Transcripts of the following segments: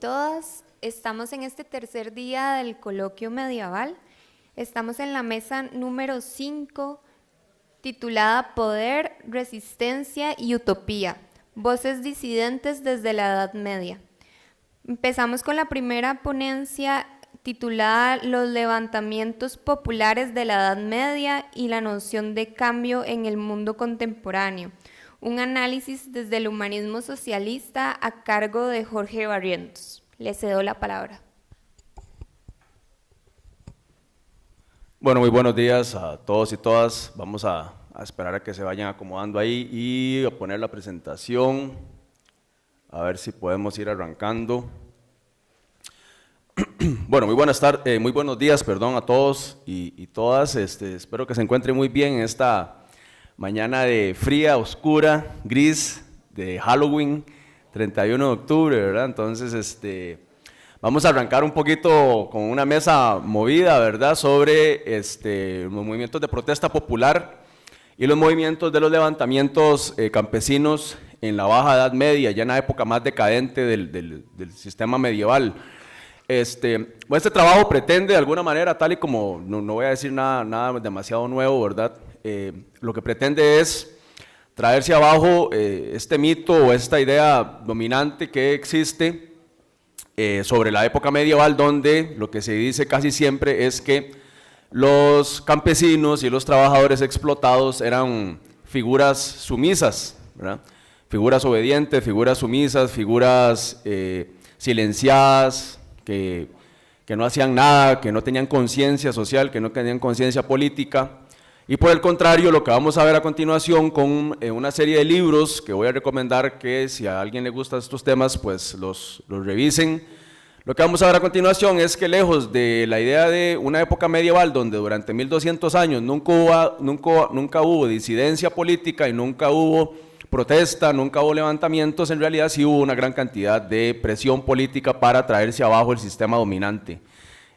Todas estamos en este tercer día del coloquio medieval. Estamos en la mesa número 5, titulada Poder, Resistencia y Utopía, voces disidentes desde la Edad Media. Empezamos con la primera ponencia titulada Los levantamientos populares de la Edad Media y la noción de cambio en el mundo contemporáneo. Un análisis desde el humanismo socialista a cargo de Jorge Barrientos. Le cedo la palabra. Bueno, muy buenos días a todos y todas. Vamos a esperar a que se vayan acomodando ahí y a poner la presentación. A ver si podemos ir arrancando. Bueno, muy buenos días, a todos y todas. Espero que se encuentren muy bien en esta mañana de fría, oscura, gris, de Halloween, 31 de octubre, ¿verdad? Entonces, vamos a arrancar un poquito con una mesa movida, ¿verdad? Sobre los movimientos de protesta popular y los movimientos de los levantamientos campesinos en la Baja Edad Media, ya en la época más decadente del sistema medieval. Este trabajo pretende de alguna manera, tal y como no voy a decir nada demasiado nuevo, ¿verdad? Lo que pretende es traerse abajo este mito o esta idea dominante que existe sobre la época medieval, donde lo que se dice casi siempre es que los campesinos y los trabajadores explotados eran figuras sumisas, ¿verdad? Figuras obedientes, figuras sumisas, figuras silenciadas, que no hacían nada, que no tenían conciencia social, que no tenían conciencia política. Y por el contrario, lo que vamos a ver a continuación con una serie de libros que voy a recomendar que si a alguien le gustan estos temas, pues los revisen. Lo que vamos a ver a continuación es que lejos de la idea de una época medieval donde durante 1200 años nunca hubo disidencia política y nunca hubo protesta, nunca hubo levantamientos, en realidad sí hubo una gran cantidad de presión política para traerse abajo el sistema dominante.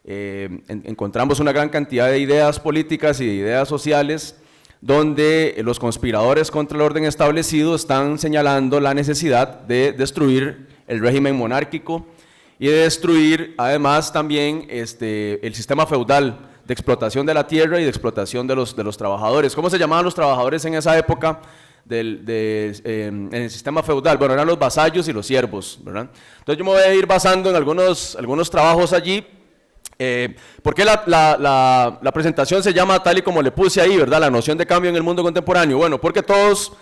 Encontramos una gran cantidad de ideas políticas y de ideas sociales donde los conspiradores contra el orden establecido están señalando la necesidad de destruir el régimen monárquico y de destruir además también el sistema feudal de explotación de la tierra y de explotación de los trabajadores. ¿Cómo se llamaban los trabajadores en esa época en el sistema feudal? Bueno, eran los vasallos y los siervos, ¿verdad? Entonces yo me voy a ir basando en algunos trabajos allí. ¿Por qué la presentación se llama tal y como le puse ahí, ¿verdad? La noción de cambio en el mundo contemporáneo. Bueno, porque todos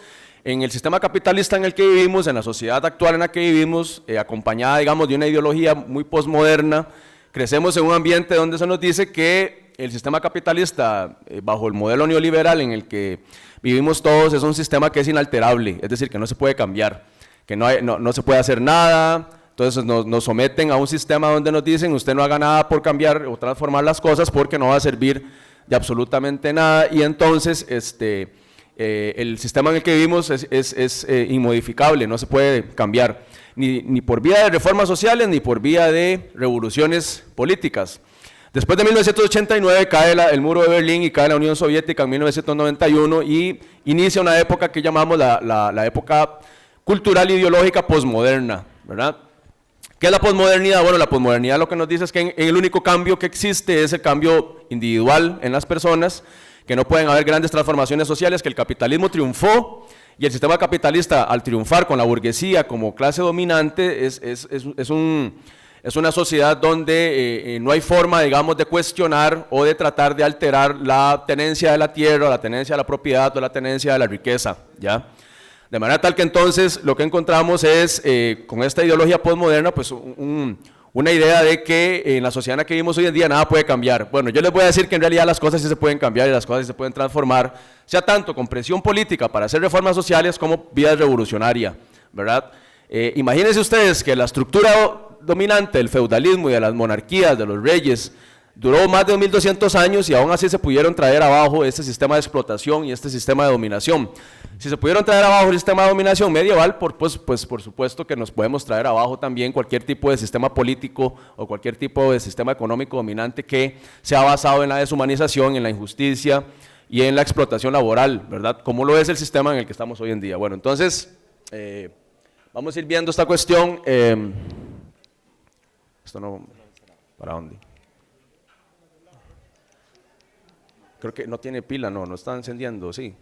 en el sistema capitalista en el que vivimos, en la sociedad actual en la que vivimos, acompañada, digamos, de una ideología muy posmoderna, crecemos en un ambiente donde se nos dice que el sistema capitalista, bajo el modelo neoliberal en el que vivimos todos, es un sistema que es inalterable, es decir, que no se puede cambiar, que no se puede hacer nada. Entonces nos someten a un sistema donde nos dicen usted no haga nada por cambiar o transformar las cosas porque no va a servir de absolutamente nada, y entonces el sistema en el que vivimos es inmodificable, no se puede cambiar, ni por vía de reformas sociales ni por vía de revoluciones políticas. Después de 1989 cae el muro de Berlín y cae la Unión Soviética en 1991 y inicia una época que llamamos la época cultural e ideológica posmoderna, ¿verdad? ¿Qué es la posmodernidad? Bueno, la posmodernidad lo que nos dice es que el único cambio que existe es el cambio individual en las personas, que no pueden haber grandes transformaciones sociales, que el capitalismo triunfó y el sistema capitalista, al triunfar con la burguesía como clase dominante, es una sociedad donde no hay forma, digamos, de cuestionar o de tratar de alterar la tenencia de la tierra, la tenencia de la propiedad o la tenencia de la riqueza, ¿ya? De manera tal que entonces lo que encontramos es, con esta ideología postmoderna, pues una idea de que en la sociedad en la que vivimos hoy en día nada puede cambiar. Bueno, yo les voy a decir que en realidad las cosas sí se pueden cambiar y las cosas sí se pueden transformar, sea tanto con presión política para hacer reformas sociales como vía revolucionaria, ¿verdad? Imagínense ustedes que la estructura dominante del feudalismo y de las monarquías, de los reyes, duró más de 1200 años y aún así se pudieron traer abajo este sistema de explotación y este sistema de dominación. Si se pudieron traer abajo el sistema de dominación medieval, pues por supuesto que nos podemos traer abajo también cualquier tipo de sistema político o cualquier tipo de sistema económico dominante que sea basado en la deshumanización, en la injusticia y en la explotación laboral, ¿verdad? Como lo es el sistema en el que estamos hoy en día. Bueno, entonces, vamos a ir viendo esta cuestión. Esto no, ¿para dónde? Creo que no tiene pila, no está encendiendo, sí.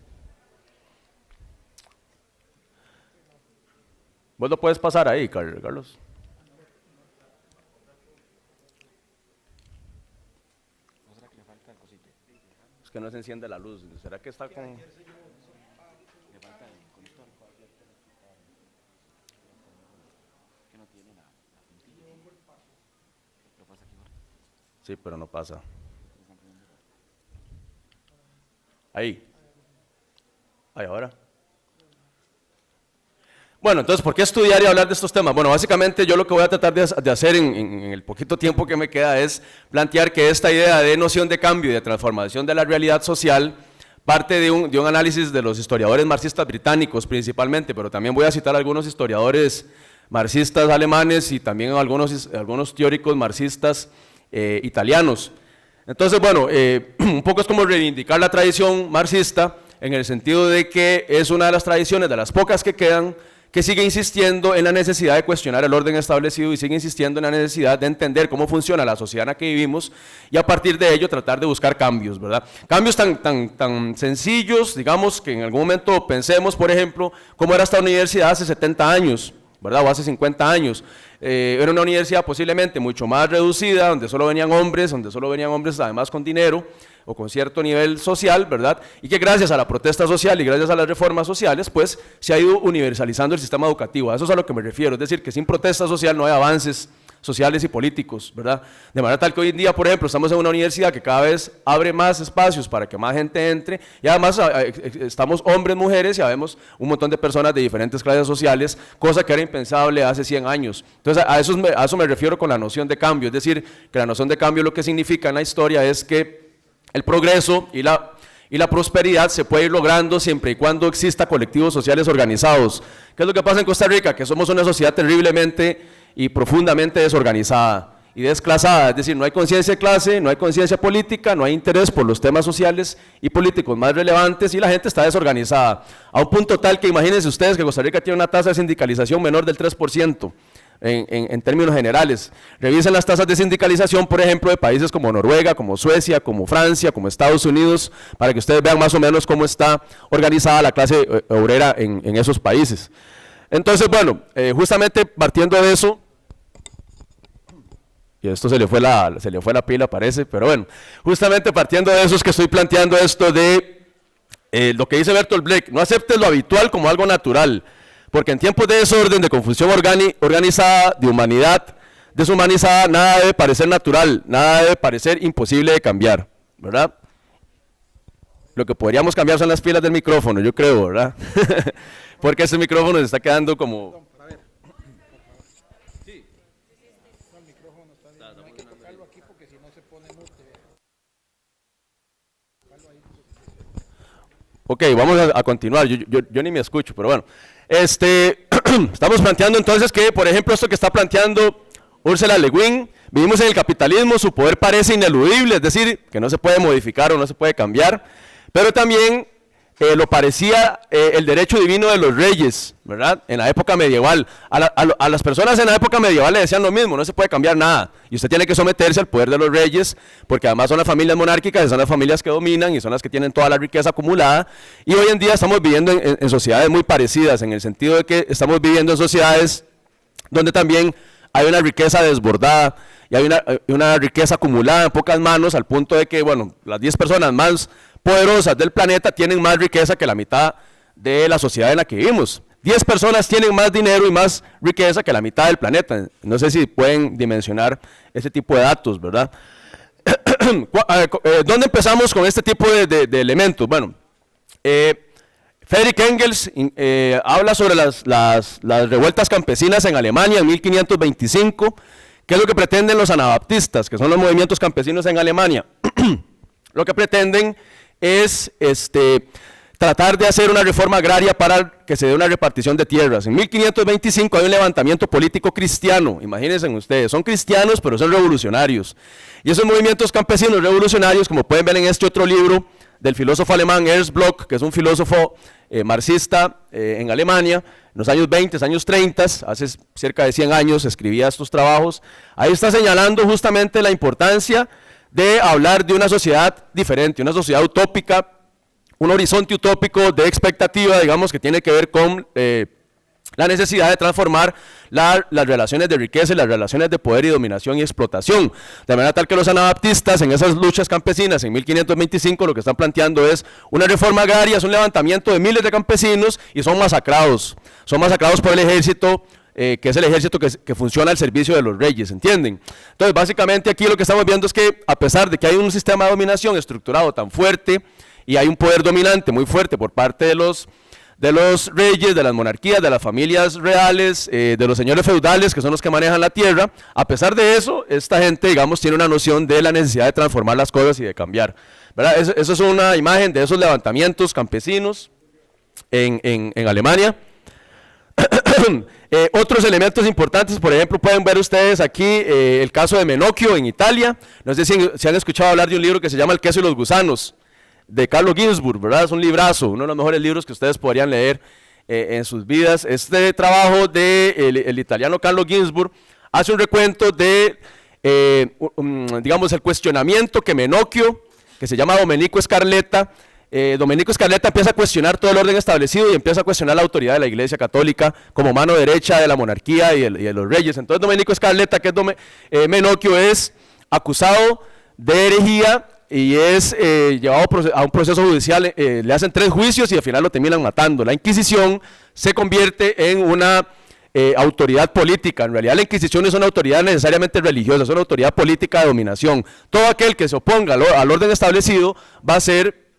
Vos lo puedes pasar ahí, Carlos. Es que no se enciende la luz. ¿Será que está con...? Sí, pero no pasa. Ahí. Ahí ahora. Bueno, entonces, ¿por qué estudiar y hablar de estos temas? Bueno, básicamente yo lo que voy a tratar de hacer en el poquito tiempo que me queda es plantear que esta idea de noción de cambio y de transformación de la realidad social parte de un análisis de los historiadores marxistas británicos principalmente, pero también voy a citar algunos historiadores marxistas alemanes y también algunos teóricos marxistas italianos. Entonces, bueno, un poco es como reivindicar la tradición marxista en el sentido de que es una de las tradiciones, de las pocas que quedan, que sigue insistiendo en la necesidad de cuestionar el orden establecido y sigue insistiendo en la necesidad de entender cómo funciona la sociedad en la que vivimos y a partir de ello tratar de buscar cambios, ¿verdad? Cambios tan sencillos, digamos, que en algún momento pensemos, por ejemplo, cómo era esta universidad hace 70 años, ¿verdad? O hace 50 años. Era una universidad posiblemente mucho más reducida, donde solo venían hombres además con dinero o con cierto nivel social, ¿verdad? Y que gracias a la protesta social y gracias a las reformas sociales, pues se ha ido universalizando el sistema educativo. A eso es a lo que me refiero, es decir, que sin protesta social no hay avances sociales y políticos, ¿verdad? De manera tal que hoy en día, por ejemplo, estamos en una universidad que cada vez abre más espacios para que más gente entre y además estamos hombres, mujeres y habemos un montón de personas de diferentes clases sociales, cosa que era impensable hace 100 años. Entonces, a eso me refiero con la noción de cambio, es decir, que la noción de cambio lo que significa en la historia es que el progreso y la prosperidad se puede ir logrando siempre y cuando exista colectivos sociales organizados. ¿Qué es lo que pasa en Costa Rica? Que somos una sociedad terriblemente y profundamente desorganizada y desclasada, es decir, no hay conciencia de clase, no hay conciencia política, no hay interés por los temas sociales y políticos más relevantes y la gente está desorganizada, a un punto tal que imagínense ustedes que Costa Rica tiene una tasa de sindicalización menor del 3%. En términos generales, revisen las tasas de sindicalización, por ejemplo, de países como Noruega, como Suecia, como Francia, como Estados Unidos, para que ustedes vean más o menos cómo está organizada la clase obrera en esos países. Entonces, bueno, justamente partiendo de eso, y esto se le fue la pila parece, pero bueno, justamente partiendo de eso es que estoy planteando esto de lo que dice Bertolt Brecht: no aceptes lo habitual como algo natural, porque en tiempos de desorden, de confusión organizada, de humanidad deshumanizada, nada debe parecer natural, nada debe parecer imposible de cambiar, ¿verdad? Lo que podríamos cambiar son las pilas del micrófono, yo creo, ¿verdad? Porque ese micrófono se está quedando como... Ok, vamos a continuar, yo ni me escucho, pero bueno. Estamos planteando entonces que, por ejemplo, esto que está planteando Ursula Le Guin, vivimos en el capitalismo, su poder parece ineludible, es decir, que no se puede modificar o no se puede cambiar, pero también lo parecía el derecho divino de los reyes, ¿verdad? En la época medieval. A las personas en la época medieval le decían lo mismo: no se puede cambiar nada, y usted tiene que someterse al poder de los reyes, porque además son las familias monárquicas, y son las familias que dominan, y son las que tienen toda la riqueza acumulada, y hoy en día estamos viviendo en sociedades muy parecidas, en el sentido de que estamos viviendo en sociedades donde también hay una riqueza desbordada, y hay una riqueza acumulada en pocas manos, al punto de que, bueno, las 10 personas más poderosas del planeta tienen más riqueza que la mitad de la sociedad en la que vivimos. 10 personas tienen más dinero y más riqueza que la mitad del planeta. No sé si pueden dimensionar ese tipo de datos, ¿verdad? ¿Dónde empezamos con este tipo de elementos? Bueno, Friedrich Engels habla sobre las revueltas campesinas en Alemania en 1525, que es lo que pretenden los anabaptistas, que son los movimientos campesinos en Alemania. Lo que pretenden es tratar de hacer una reforma agraria para que se dé una repartición de tierras. En 1525 hay un levantamiento político cristiano, imagínense ustedes, son cristianos pero son revolucionarios. Y esos movimientos campesinos revolucionarios, como pueden ver en este otro libro del filósofo alemán Ernst Bloch, que es un filósofo marxista en Alemania, los años 20, años 30, hace cerca de 100 años escribía estos trabajos. Ahí está señalando justamente la importancia de hablar de una sociedad diferente, una sociedad utópica, un horizonte utópico de expectativa, digamos, que tiene que ver con la necesidad de transformar las relaciones de riqueza y las relaciones de poder y dominación y explotación, de manera tal que los anabaptistas en esas luchas campesinas en 1525 lo que están planteando es una reforma agraria, es un levantamiento de miles de campesinos y son masacrados por el ejército, que es el ejército que funciona al servicio de los reyes, ¿entienden? Entonces básicamente aquí lo que estamos viendo es que a pesar de que hay un sistema de dominación estructurado tan fuerte y hay un poder dominante muy fuerte por parte de los reyes, de las monarquías, de las familias reales, de los señores feudales, que son los que manejan la tierra, a pesar de eso, esta gente, digamos, tiene una noción de la necesidad de transformar las cosas y de cambiar, ¿verdad? Eso es una imagen de esos levantamientos campesinos en Alemania. Otros elementos importantes, por ejemplo, pueden ver ustedes aquí el caso de Menocchio en Italia. No sé si han escuchado hablar de un libro que se llama El queso y los gusanos, de Carlo Ginzburg, ¿verdad? Es un librazo, uno de los mejores libros que ustedes podrían leer en sus vidas. Este trabajo del italiano Carlo Ginzburg hace un recuento de, digamos, el cuestionamiento que Menocchio, que se llama Domenico Scarletta, empieza a cuestionar todo el orden establecido y empieza a cuestionar la autoridad de la Iglesia Católica como mano derecha de la monarquía y de los reyes. Entonces Domenico Scarletta, que es Menocchio, es acusado de herejía y es llevado a un proceso judicial, le hacen 3 juicios y al final lo terminan matando. La Inquisición se convierte en una autoridad política. En realidad la Inquisición no es una autoridad necesariamente religiosa, es una autoridad política de dominación. Todo aquel que se oponga al orden establecido va a ser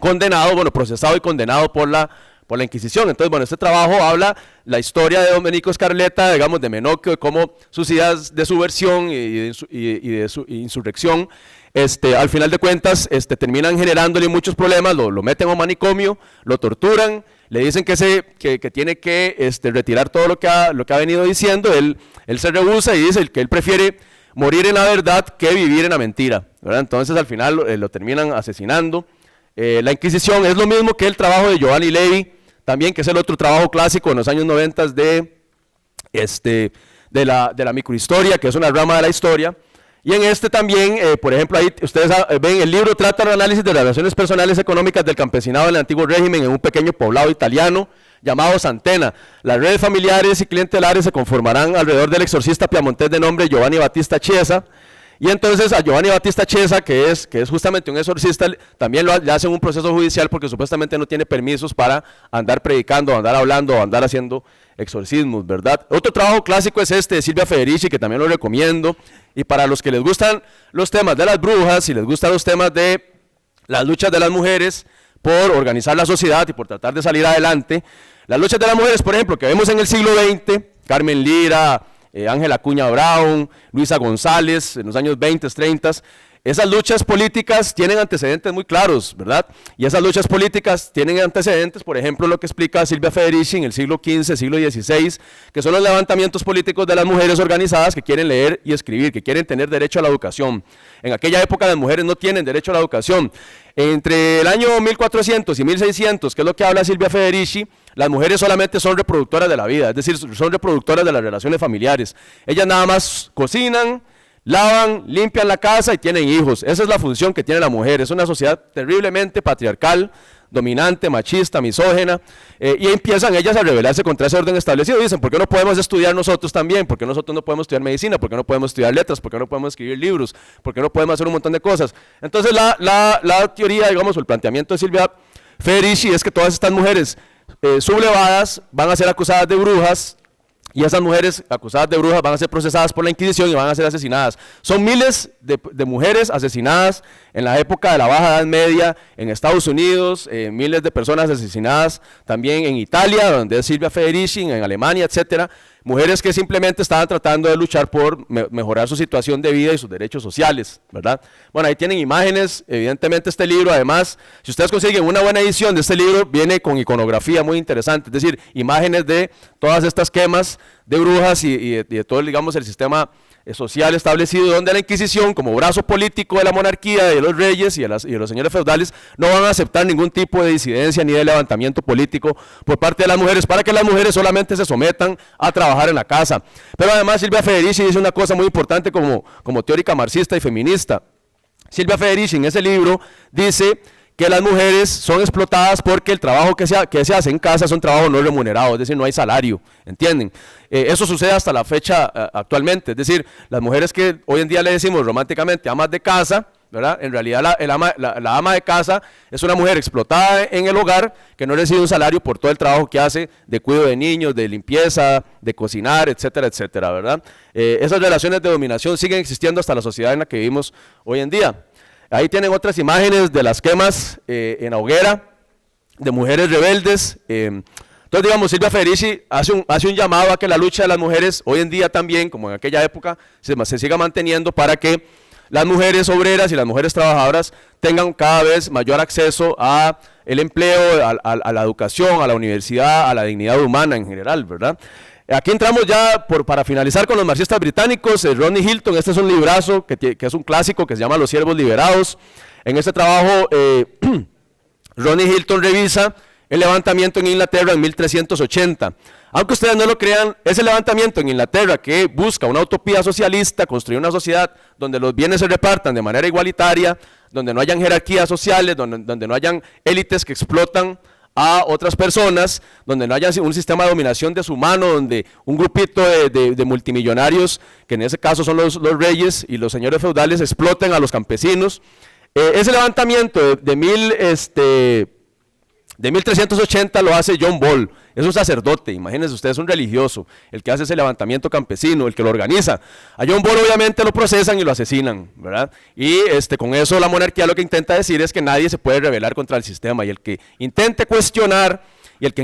condenado, bueno, procesado y condenado por la Inquisición. Entonces, bueno, este trabajo habla la historia de Domenico Scarletta, digamos, de Menocchio, de cómo sus ideas de subversión y de su insurrección, al final de cuentas, terminan generándole muchos problemas, lo meten a un manicomio, lo torturan, le dicen que tiene que retirar todo lo que ha venido diciendo, él se rehúsa y dice que él prefiere morir en la verdad que vivir en la mentira, ¿verdad? Entonces, al final lo terminan asesinando. La Inquisición es lo mismo que el trabajo de Giovanni Levi, también, que es el otro trabajo clásico en los años 90 de la microhistoria, que es una rama de la historia. Y en también, por ejemplo, ahí ustedes ven, el libro trata el análisis de las relaciones personales económicas del campesinado del antiguo régimen en un pequeño poblado italiano llamado Santena. Las redes familiares y clientelares se conformarán alrededor del exorcista piamontés de nombre Giovanni Battista Chiesa. Y entonces a Giovanni Battista Chiesa, que es justamente un exorcista, también le hacen un proceso judicial porque supuestamente no tiene permisos para andar predicando, andar hablando, andar haciendo exorcismos, ¿verdad? Otro trabajo clásico es de Silvia Federici, que también lo recomiendo. Y para los que les gustan los temas de las brujas y les gustan los temas de las luchas de las mujeres por organizar la sociedad y por tratar de salir adelante, las luchas de las mujeres, por ejemplo, que vemos en el siglo XX, Carmen Lira, Ángela Acuña Brown, Luisa González, en los años 20, 30, esas luchas políticas tienen antecedentes muy claros, ¿verdad? Y esas luchas políticas tienen antecedentes, por ejemplo, lo que explica Silvia Federici en el siglo XV, siglo XVI, que son los levantamientos políticos de las mujeres organizadas que quieren leer y escribir, que quieren tener derecho a la educación. En aquella época las mujeres no tienen derecho a la educación. Entre el año 1400 y 1600, que es lo que habla Silvia Federici, las mujeres solamente son reproductoras de la vida, es decir, son reproductoras de las relaciones familiares. Ellas nada más cocinan, lavan, limpian la casa y tienen hijos. Esa es la función que tiene la mujer. Es una sociedad terriblemente patriarcal, dominante, machista, misógena, y empiezan ellas a rebelarse contra ese orden establecido. Dicen, ¿por qué no podemos estudiar nosotros también? ¿Por qué nosotros no podemos estudiar medicina? ¿Por qué no podemos estudiar letras? ¿Por qué no podemos escribir libros? ¿Por qué no podemos hacer un montón de cosas? Entonces la teoría, digamos, o el planteamiento de Silvia Federici es que todas estas mujeres sublevadas van a ser acusadas de brujas, y esas mujeres acusadas de brujas van a ser procesadas por la Inquisición y van a ser asesinadas. Son miles de mujeres asesinadas en la época de la Baja Edad Media en Estados Unidos, miles de personas asesinadas también en Italia, donde es Silvia Federici, en Alemania, etcétera. Mujeres que simplemente estaban tratando de luchar por mejorar su situación de vida y sus derechos sociales, ¿verdad? Bueno, ahí tienen imágenes, evidentemente este libro, además, si ustedes consiguen una buena edición de este libro, viene con iconografía muy interesante, es decir, imágenes de todas estas quemas de brujas y de todo, digamos, el sistema social establecido, donde la Inquisición, como brazo político de la monarquía, de los reyes y de los señores feudales, no van a aceptar ningún tipo de disidencia ni de levantamiento político por parte de las mujeres, para que las mujeres solamente se sometan a trabajar en la casa. Pero además Silvia Federici dice una cosa muy importante como teórica marxista y feminista. Silvia Federici en ese libro dice que las mujeres son explotadas porque el trabajo que se hace en casa es un trabajo no remunerado, es decir, no hay salario, ¿entienden? Eso sucede hasta la fecha actualmente, es decir, las mujeres que hoy en día le decimos románticamente amas de casa, ¿verdad? En realidad la ama de casa es una mujer explotada en el hogar que no recibe un salario por todo el trabajo que hace de cuidado de niños, de limpieza, de cocinar, etcétera, etcétera, ¿verdad? Esas relaciones de dominación siguen existiendo hasta la sociedad en la que vivimos hoy en día. Ahí tienen otras imágenes de las quemas en la hoguera, de mujeres rebeldes. Entonces, digamos, Silvia Federici hace un llamado a que la lucha de las mujeres, hoy en día también, como en aquella época, se siga manteniendo para que las mujeres obreras y las mujeres trabajadoras tengan cada vez mayor acceso a el empleo, a la educación, a la universidad, a la dignidad humana en general, ¿verdad? Aquí entramos ya para finalizar con los marxistas británicos. Rodney Hilton, este es un librazo que es un clásico que se llama Los Siervos Liberados. En este trabajo Rodney Hilton revisa el levantamiento en Inglaterra en 1380. Aunque ustedes no lo crean, ese levantamiento en Inglaterra que busca una utopía socialista, construir una sociedad donde los bienes se repartan de manera igualitaria, donde no hayan jerarquías sociales, donde no hayan élites que explotan a otras personas, donde no haya un sistema de dominación deshumano, donde un grupito de multimillonarios, que en ese caso son los reyes y los señores feudales, exploten a los campesinos. Ese levantamiento de 1380 lo hace John Ball, es un sacerdote, imagínense ustedes, un religioso, el que hace ese levantamiento campesino, el que lo organiza. A John Ball obviamente lo procesan y lo asesinan, ¿verdad? Y con eso la monarquía lo que intenta decir es que nadie se puede rebelar contra el sistema, y el que intente cuestionar y el que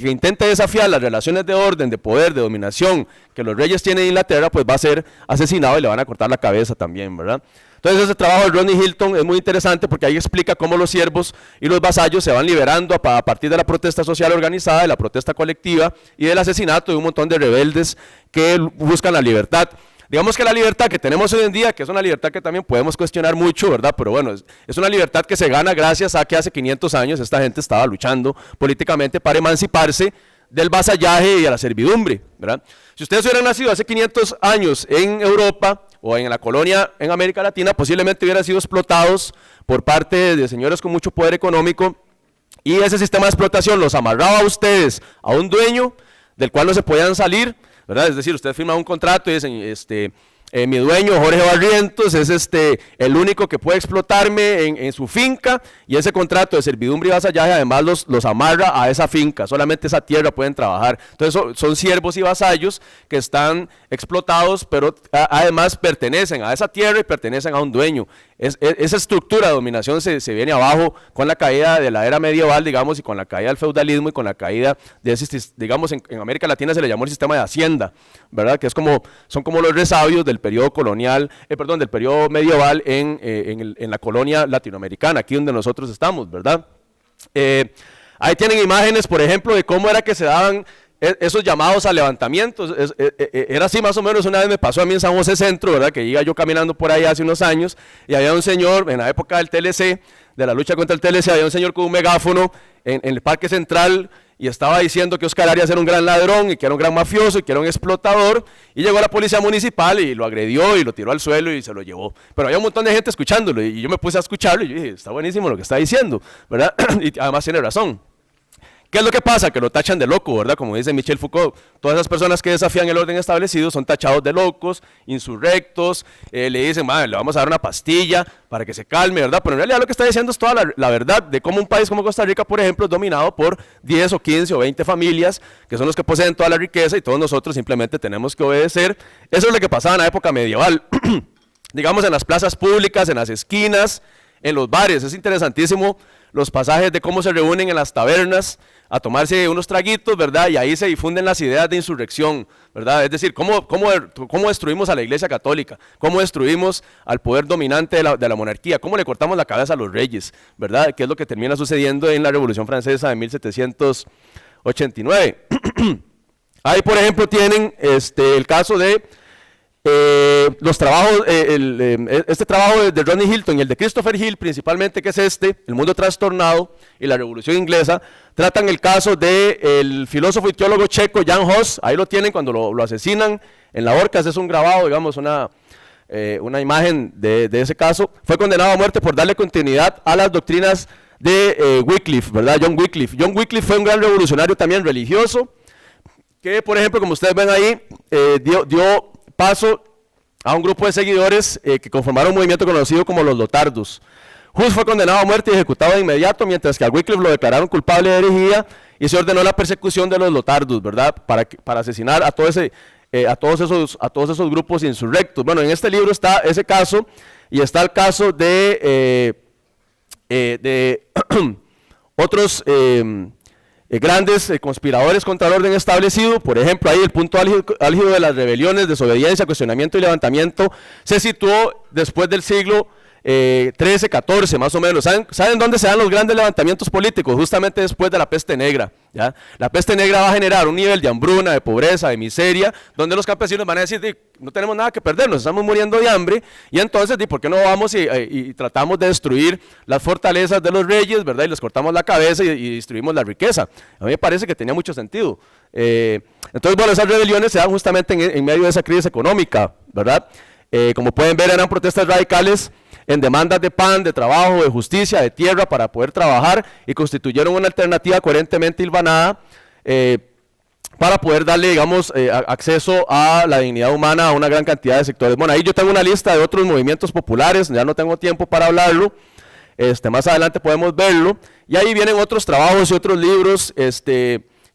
intente desafiar las relaciones de orden, de poder, de dominación que los reyes tienen en Inglaterra, pues va a ser asesinado y le van a cortar la cabeza también, ¿verdad? Entonces ese trabajo de Rodney Hilton es muy interesante porque ahí explica cómo los siervos y los vasallos se van liberando a partir de la protesta social organizada, de la protesta colectiva y del asesinato de un montón de rebeldes que buscan la libertad. Digamos que la libertad que tenemos hoy en día, que es una libertad que también podemos cuestionar mucho, ¿verdad? Pero bueno, es una libertad que se gana gracias a que hace 500 años esta gente estaba luchando políticamente para emanciparse del vasallaje y de la servidumbre, ¿verdad? Si ustedes hubieran nacido hace 500 años en Europa o en la colonia en América Latina, posiblemente hubieran sido explotados por parte de señores con mucho poder económico, y ese sistema de explotación los amarraba a ustedes a un dueño del cual no se podían salir, ¿verdad? Es decir, usted firma un contrato y dicen, mi dueño Jorge Barrientos es el único que puede explotarme en su finca, y ese contrato de servidumbre y vasallaje además los amarra a esa finca, solamente esa tierra pueden trabajar. Entonces son siervos y vasallos que están explotados, pero además pertenecen a esa tierra y pertenecen a un dueño. Esa estructura de dominación se viene abajo con la caída de la era medieval, digamos, y con la caída del feudalismo y con la caída de ese, digamos, en América Latina se le llamó el sistema de hacienda, ¿verdad? Que son como los resabios del periodo colonial, del periodo medieval en la colonia latinoamericana, aquí donde nosotros estamos, ¿verdad? Ahí tienen imágenes, por ejemplo, de cómo era que se daban esos llamados a levantamientos. Era así más o menos. Una vez me pasó a mí en San José Centro, ¿verdad? Que iba yo caminando por ahí hace unos años, y había un señor, en la época del TLC, de la lucha contra el TLC, había un señor con un megáfono en el Parque Central, y estaba diciendo que Oscar Arias era un gran ladrón, y que era un gran mafioso, y que era un explotador, y llegó la policía municipal, y lo agredió, y lo tiró al suelo, y se lo llevó. Pero había un montón de gente escuchándolo, y yo me puse a escucharlo, y yo dije, está buenísimo lo que está diciendo, ¿verdad? Y además tiene razón. ¿Qué es lo que pasa? Que lo tachan de loco, ¿verdad? Como dice Michel Foucault, todas esas personas que desafían el orden establecido son tachados de locos, insurrectos, le dicen, le vamos a dar una pastilla para que se calme, ¿verdad? Pero en realidad lo que está diciendo es toda la verdad de cómo un país como Costa Rica, por ejemplo, es dominado por 10 o 15 o 20 familias, que son los que poseen toda la riqueza, y todos nosotros simplemente tenemos que obedecer. Eso es lo que pasaba en la época medieval, digamos, en las plazas públicas, en las esquinas, en los bares. Es interesantísimo los pasajes de cómo se reúnen en las tabernas a tomarse unos traguitos, ¿verdad? Y ahí se difunden las ideas de insurrección, ¿verdad? Es decir, cómo destruimos a la Iglesia Católica, cómo destruimos al poder dominante de la monarquía, cómo le cortamos la cabeza a los reyes, ¿verdad? Que es lo que termina sucediendo en la Revolución Francesa de 1789. Ahí, por ejemplo, tienen el caso de Los trabajos, este trabajo de Rodney Hilton y el de Christopher Hill, principalmente, que es El mundo trastornado y la revolución inglesa, tratan el caso del filósofo y teólogo checo Jan Hus. Ahí lo tienen cuando lo asesinan en la horca. Ese es un grabado, digamos, una imagen de ese caso. Fue condenado a muerte por darle continuidad a las doctrinas de Wycliffe, ¿verdad? John Wycliffe. John Wycliffe fue un gran revolucionario también religioso, que, por ejemplo, como ustedes ven ahí, dio paso a un grupo de seguidores que conformaron un movimiento conocido como los Lotardos. Hus fue condenado a muerte y ejecutado de inmediato, mientras que a Wycliffe lo declararon culpable de herejía y se ordenó la persecución de los Lotardos, ¿verdad? Para asesinar a todos esos grupos insurrectos. Bueno, en este libro está ese caso, y está el caso de otros grandes conspiradores contra el orden establecido. Por ejemplo, ahí el punto álgido de las rebeliones, desobediencia, cuestionamiento y levantamiento se situó después del siglo 13, 14 más o menos. ¿Saben dónde se dan los grandes levantamientos políticos? Justamente después de la peste negra, ¿ya? La peste negra va a generar un nivel de hambruna, de pobreza, de miseria, donde los campesinos van a decir, no tenemos nada que perder, nos estamos muriendo de hambre, y entonces, ¿por qué no vamos y tratamos de destruir las fortalezas de los reyes, ¿verdad? Y les cortamos la cabeza y destruimos la riqueza. A mí me parece que tenía mucho sentido. Entonces, bueno, esas rebeliones se dan justamente en medio de esa crisis económica, ¿verdad? Como pueden ver, eran protestas radicales en demandas de pan, de trabajo, de justicia, de tierra para poder trabajar, y constituyeron una alternativa coherentemente hilvanada para poder darle, digamos, acceso a la dignidad humana a una gran cantidad de sectores. Bueno, ahí yo tengo una lista de otros movimientos populares, ya no tengo tiempo para hablarlo, más adelante podemos verlo, y ahí vienen otros trabajos y otros libros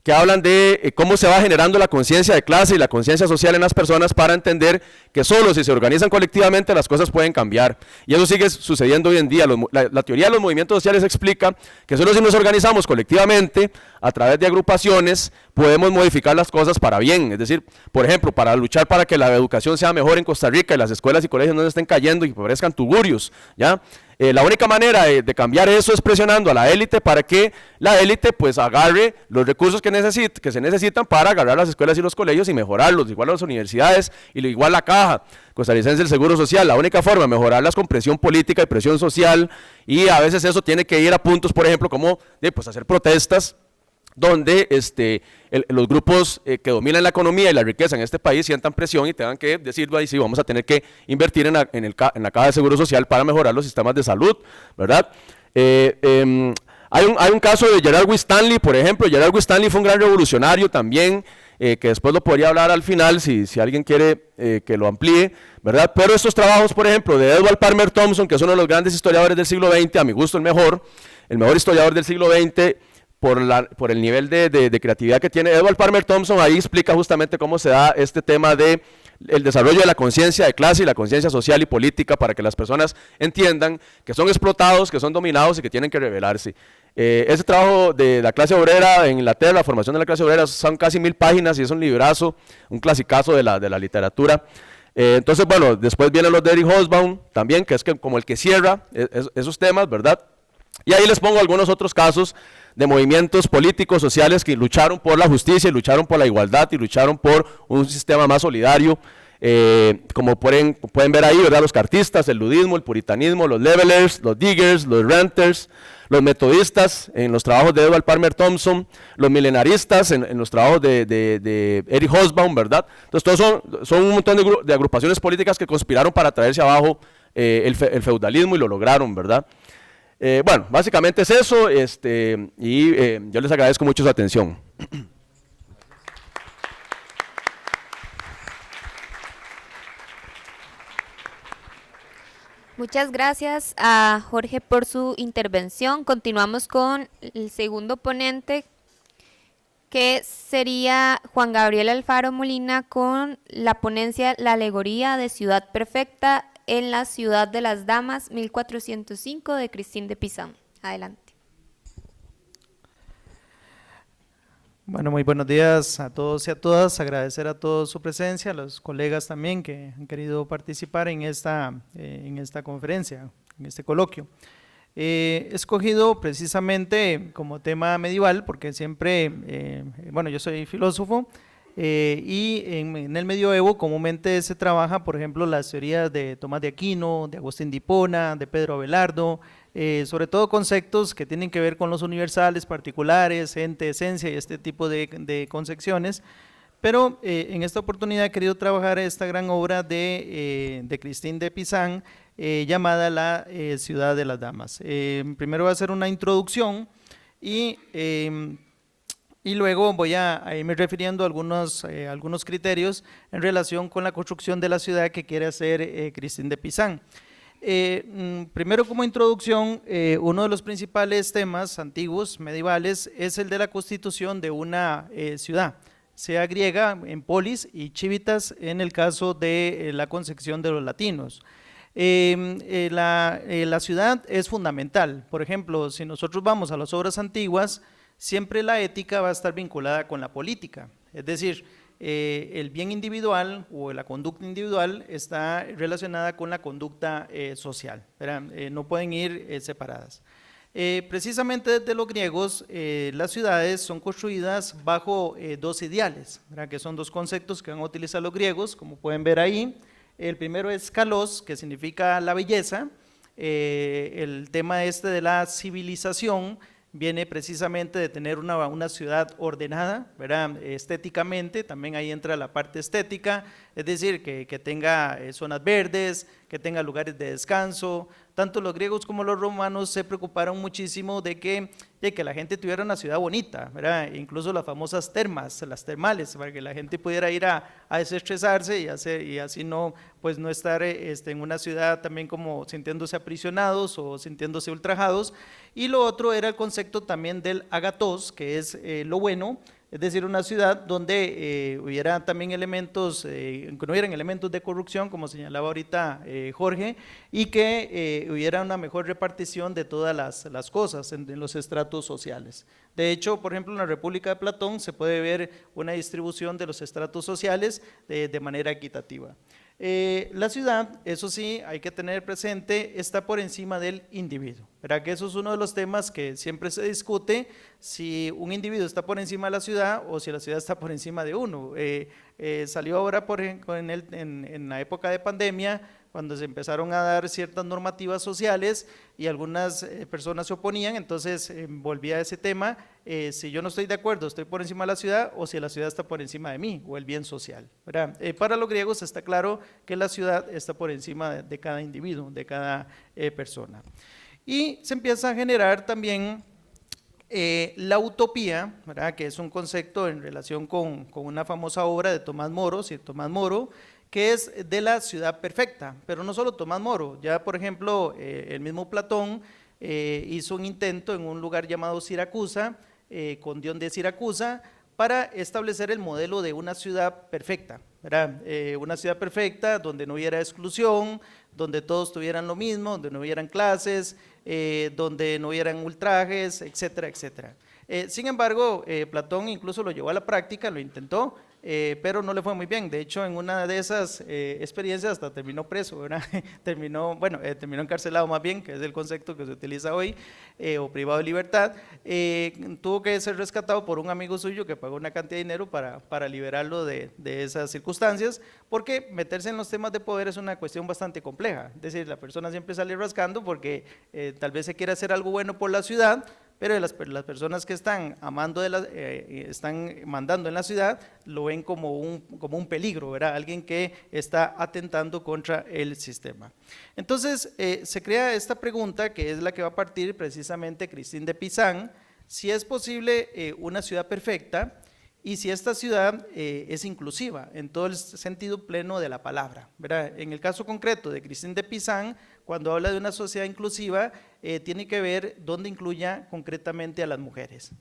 que hablan de cómo se va generando la conciencia de clase y la conciencia social en las personas para entender que solo si se organizan colectivamente las cosas pueden cambiar. Y eso sigue sucediendo hoy en día. La teoría de los movimientos sociales explica que solo si nos organizamos colectivamente a través de agrupaciones podemos modificar las cosas para bien. Es decir, por ejemplo, para luchar para que la educación sea mejor en Costa Rica y las escuelas y colegios no se estén cayendo y parezcan tugurios, ¿ya? La única manera de cambiar eso es presionando a la élite para que la élite pues agarre los recursos que se necesitan para agarrar las escuelas y los colegios y mejorarlos, igual a las universidades y igual la Caja Costarricense del Seguro Social. La única forma de mejorarlas con presión política y presión social, y a veces eso tiene que ir a puntos, por ejemplo, como pues hacer protestas donde los grupos que dominan la economía y la riqueza en este país sientan presión y tengan que decir, ahí sí, vamos a tener que invertir en la Caja de Seguro Social para mejorar los sistemas de salud, ¿verdad? Hay un caso de Gerard Winstanley, por ejemplo. Gerard Winstanley fue un gran revolucionario también, que después lo podría hablar al final si alguien quiere que lo amplíe, ¿verdad? Pero estos trabajos, por ejemplo, de Edward Palmer Thompson, que es uno de los grandes historiadores del siglo XX, a mi gusto el mejor historiador del siglo XX, por el nivel de creatividad que tiene. Edward Palmer Thompson ahí explica justamente cómo se da este tema de el desarrollo de la conciencia de clase y la conciencia social y política para que las personas entiendan que son explotados, que son dominados y que tienen que rebelarse. Ese trabajo de la clase obrera en Inglaterra, la formación de la clase obrera, son casi 1000 páginas y es un librazo, un clasicazo de la literatura. Entonces, bueno, después vienen los de Eric Hobsbawm también, que es como el que cierra esos temas, ¿verdad? Y ahí les pongo algunos otros casos de movimientos políticos, sociales, que lucharon por la justicia, lucharon por la igualdad y lucharon por un sistema más solidario, como pueden ver ahí, ¿verdad? Los cartistas, el ludismo, el puritanismo, los levelers, los diggers, los renters, los metodistas en los trabajos de Edward Palmer Thompson, los milenaristas en los trabajos de Eric Hobsbawm, ¿verdad? Entonces todos son un montón de agrupaciones políticas que conspiraron para traerse abajo el feudalismo y lo lograron, ¿verdad? Bueno, básicamente es eso, y yo les agradezco mucho su atención. Muchas gracias a Jorge por su intervención. Continuamos con el segundo ponente, que sería Juan Gabriel Alfaro Molina, con la ponencia La alegoría de Ciudad Perfecta en la Ciudad de las Damas, 1405, de Christine de Pizan. Adelante. Bueno, muy buenos días a todos y a todas. Agradecer a todos su presencia, a los colegas también que han querido participar en esta conferencia, en este coloquio. He escogido precisamente como tema medieval porque siempre, bueno, yo soy filósofo, y en el medioevo comúnmente se trabaja, por ejemplo, las teorías de Tomás de Aquino, de Agustín de Hipona, de Pedro Abelardo, sobre todo conceptos que tienen que ver con los universales, particulares, ente, esencia y este tipo de concepciones. Pero en esta oportunidad he querido trabajar esta gran obra de Christine de Pizan, llamada La Ciudad de las Damas. Primero voy a hacer una introducción y luego voy a irme refiriendo a algunos criterios en relación con la construcción de la ciudad que quiere hacer Christine de Pizan. Primero, como introducción, uno de los principales temas antiguos, medievales, es el de la constitución de una ciudad, sea griega en polis y civitas en el caso de la concepción de los latinos. La ciudad es fundamental. Por ejemplo, si nosotros vamos a las obras antiguas, siempre la ética va a estar vinculada con la política, es decir, el bien individual o la conducta individual está relacionada con la conducta social, no pueden ir separadas. Precisamente desde los griegos, las ciudades son construidas bajo dos ideales, que son dos conceptos que van a utilizar los griegos, como pueden ver ahí. El primero es kalos, que significa la belleza. El tema de la civilización viene precisamente de tener una ciudad ordenada, estéticamente, también ahí entra la parte estética, es decir, que tenga zonas verdes, que tenga lugares de descanso. Tanto los griegos como los romanos se preocuparon muchísimo de que la gente tuviera una ciudad bonita, incluso las famosas termas, las termales, para que la gente pudiera ir a desestresarse y así no, pues no estar en una ciudad también como sintiéndose aprisionados o sintiéndose ultrajados. Y lo otro era el concepto también del agatos, que es lo bueno, es decir, una ciudad donde hubiera también elementos, que no hubieran elementos de corrupción, como señalaba ahorita Jorge, y que hubiera una mejor repartición de todas las cosas en los estratos sociales. De hecho, por ejemplo, en la República de Platón se puede ver una distribución de los estratos sociales de manera equitativa. La ciudad, eso sí, hay que tener presente, está por encima del individuo. ¿Verdad? Que eso es uno de los temas que siempre se discute, si un individuo está por encima de la ciudad o si la ciudad está por encima de uno. Salió ahora en la época de pandemia, cuando se empezaron a dar ciertas normativas sociales y algunas personas se oponían, entonces volvía a ese tema, si yo no estoy de acuerdo, estoy por encima de la ciudad o si la ciudad está por encima de mí o el bien social. Para los griegos está claro que la ciudad está por encima de cada individuo, de cada persona. Y se empieza a generar también la utopía, que es un concepto en relación con una famosa obra de Tomás Moro, que es de la ciudad perfecta, pero no solo Tomás Moro, ya por ejemplo el mismo Platón hizo un intento en un lugar llamado Siracusa, con Dion de Siracusa, para establecer el modelo de una ciudad perfecta, una ciudad perfecta donde no hubiera exclusión, donde todos tuvieran lo mismo, donde no hubieran clases, donde no hubieran ultrajes, etcétera, etcétera. Sin embargo, Platón incluso lo llevó a la práctica, lo intentó, pero no le fue muy bien. De hecho, en una de esas experiencias hasta terminó preso, terminó encarcelado más bien, que es el concepto que se utiliza hoy, o privado de libertad. Tuvo que ser rescatado por un amigo suyo que pagó una cantidad de dinero para liberarlo de esas circunstancias, porque meterse en los temas de poder es una cuestión bastante compleja. Es decir, la persona siempre sale rascando porque tal vez se quiere hacer algo bueno por la ciudad, pero las personas que están están mandando en la ciudad lo ven como un peligro, alguien que está atentando contra el sistema. Entonces se crea esta pregunta, que es la que va a partir precisamente Christine de Pizan: si es posible una ciudad perfecta y si esta ciudad es inclusiva en todo el sentido pleno de la palabra, En el caso concreto de Christine de Pizan, cuando habla de una sociedad inclusiva, tiene que ver dónde incluya concretamente a las mujeres,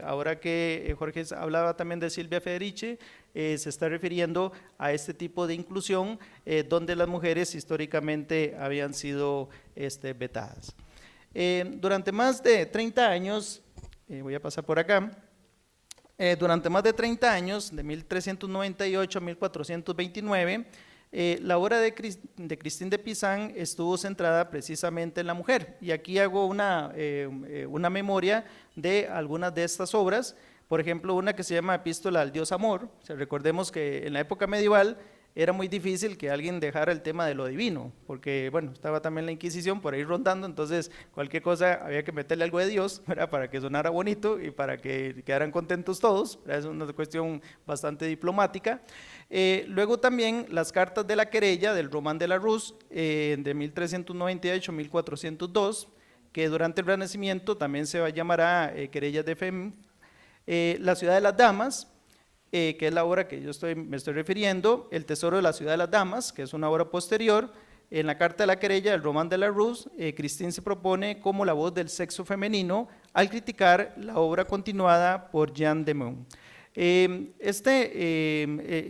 ahora que Jorge hablaba también de Silvia Federici, se está refiriendo a este tipo de inclusión donde las mujeres históricamente habían sido vetadas. Durante más de 30 años, voy a pasar por acá, durante más de 30 años, de 1398 a 1429, la obra de Christine de Pizan estuvo centrada precisamente en la mujer, y aquí hago una memoria de algunas de estas obras. por ejemplo, una que se llama Epístola al Dios Amor. O sea, recordemos que en la época medieval era muy difícil que alguien dejara el tema de lo divino, porque bueno, estaba también la Inquisición por ahí rondando, entonces cualquier cosa había que meterle algo de Dios, ¿verdad? Para que sonara bonito y para que quedaran contentos todos, ¿verdad? Es una cuestión bastante diplomática. Luego también las cartas de la querella del Román de la Ruz, de 1398-1402, que durante el Renacimiento también se llamará querellas de Fem. La ciudad de las damas, que es la obra que me estoy refiriendo, El tesoro de la ciudad de las damas, que es una obra posterior. En la carta de la querella del Román de la Ruz, Christine se propone como la voz del sexo femenino al criticar la obra continuada por Jean de Meun.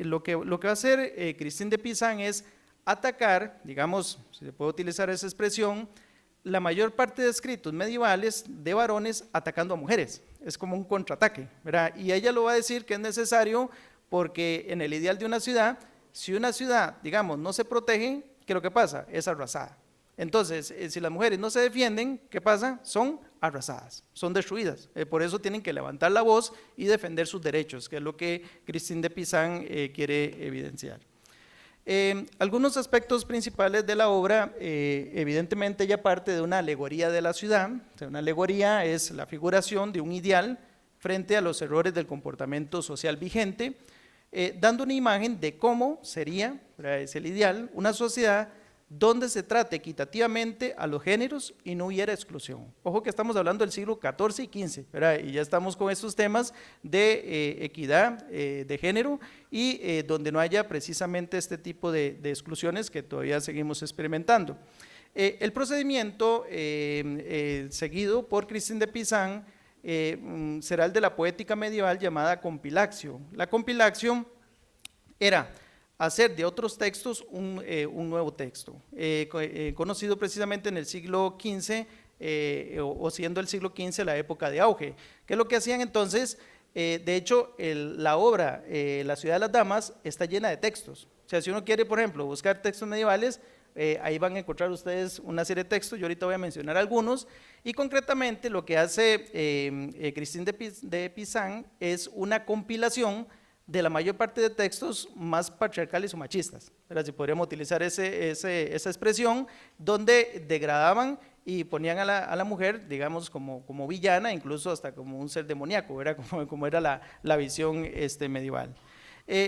Lo que va a hacer Christine de Pizan es atacar, digamos, si se puede utilizar esa expresión, la mayor parte de escritos medievales de varones atacando a mujeres. Es como un contraataque, ¿verdad? Y ella lo va a decir que es necesario porque en el ideal de una ciudad, si una ciudad, digamos, no se protege, ¿qué es lo que pasa? Es arrasada. Entonces, si las mujeres no se defienden, ¿qué pasa? Son arrasadas, son destruidas. Por eso tienen que levantar la voz y defender sus derechos, que es lo que Christine de Pizan quiere evidenciar. Algunos aspectos principales de la obra, evidentemente ella parte de una alegoría de la ciudad. O sea, una alegoría es la figuración de un ideal frente a los errores del comportamiento social vigente, dando una imagen de cómo sería, es el ideal, una sociedad donde se trate equitativamente a los géneros y no hubiera exclusión. Ojo que estamos hablando del siglo XIV y XV, ¿verdad? Y ya estamos con estos temas de equidad de género y donde no haya precisamente este tipo de exclusiones que todavía seguimos experimentando. El procedimiento seguido por Christine de Pizan será el de la poética medieval llamada compilatio. La compilatio era hacer de otros textos un nuevo texto, conocido precisamente en el siglo XV, o siendo el siglo XV la época de auge. ¿Qué es lo que hacían entonces? De hecho, la obra La ciudad de las damas está llena de textos. O sea, si uno quiere, por ejemplo, buscar textos medievales, ahí van a encontrar ustedes una serie de textos, yo ahorita voy a mencionar algunos, y concretamente lo que hace Christine de Pizan es una compilación de la mayor parte de textos más patriarcales o machistas, pero si podríamos utilizar esa expresión, donde degradaban y ponían a la mujer, digamos, como villana, incluso hasta como un ser demoníaco, como era la visión medieval.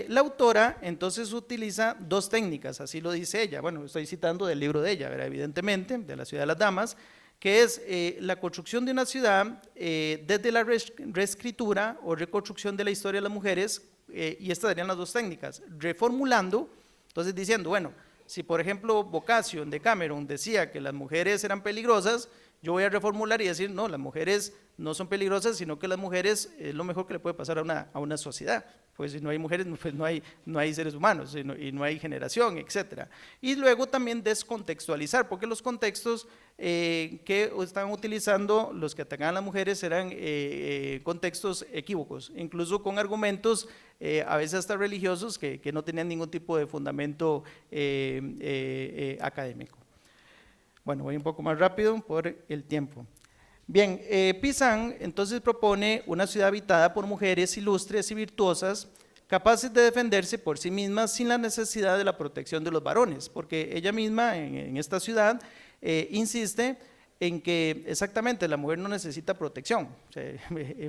La autora entonces utiliza dos técnicas, así lo dice ella. Bueno, estoy citando del libro de ella, ¿verdad? Evidentemente, de La ciudad de las damas, que es la construcción de una ciudad desde la reescritura o reconstrucción de la historia de las mujeres, y estas serían las dos técnicas, reformulando, entonces diciendo, bueno, si por ejemplo Boccaccio en Decameron decía que las mujeres eran peligrosas, yo voy a reformular y decir, no, las mujeres no son peligrosas, sino que las mujeres es lo mejor que le puede pasar a una sociedad, pues si no hay mujeres, pues no hay seres humanos y no hay generación, etc. Y luego también descontextualizar, porque los contextos que estaban utilizando los que atacaban a las mujeres eran contextos equívocos, incluso con argumentos a veces hasta religiosos que no tenían ningún tipo de fundamento académico. Bueno, voy un poco más rápido por el tiempo. Bien, Pizan entonces propone una ciudad habitada por mujeres ilustres y virtuosas, capaces de defenderse por sí mismas sin la necesidad de la protección de los varones, porque ella misma en esta ciudad insiste en que exactamente la mujer no necesita protección, o sea,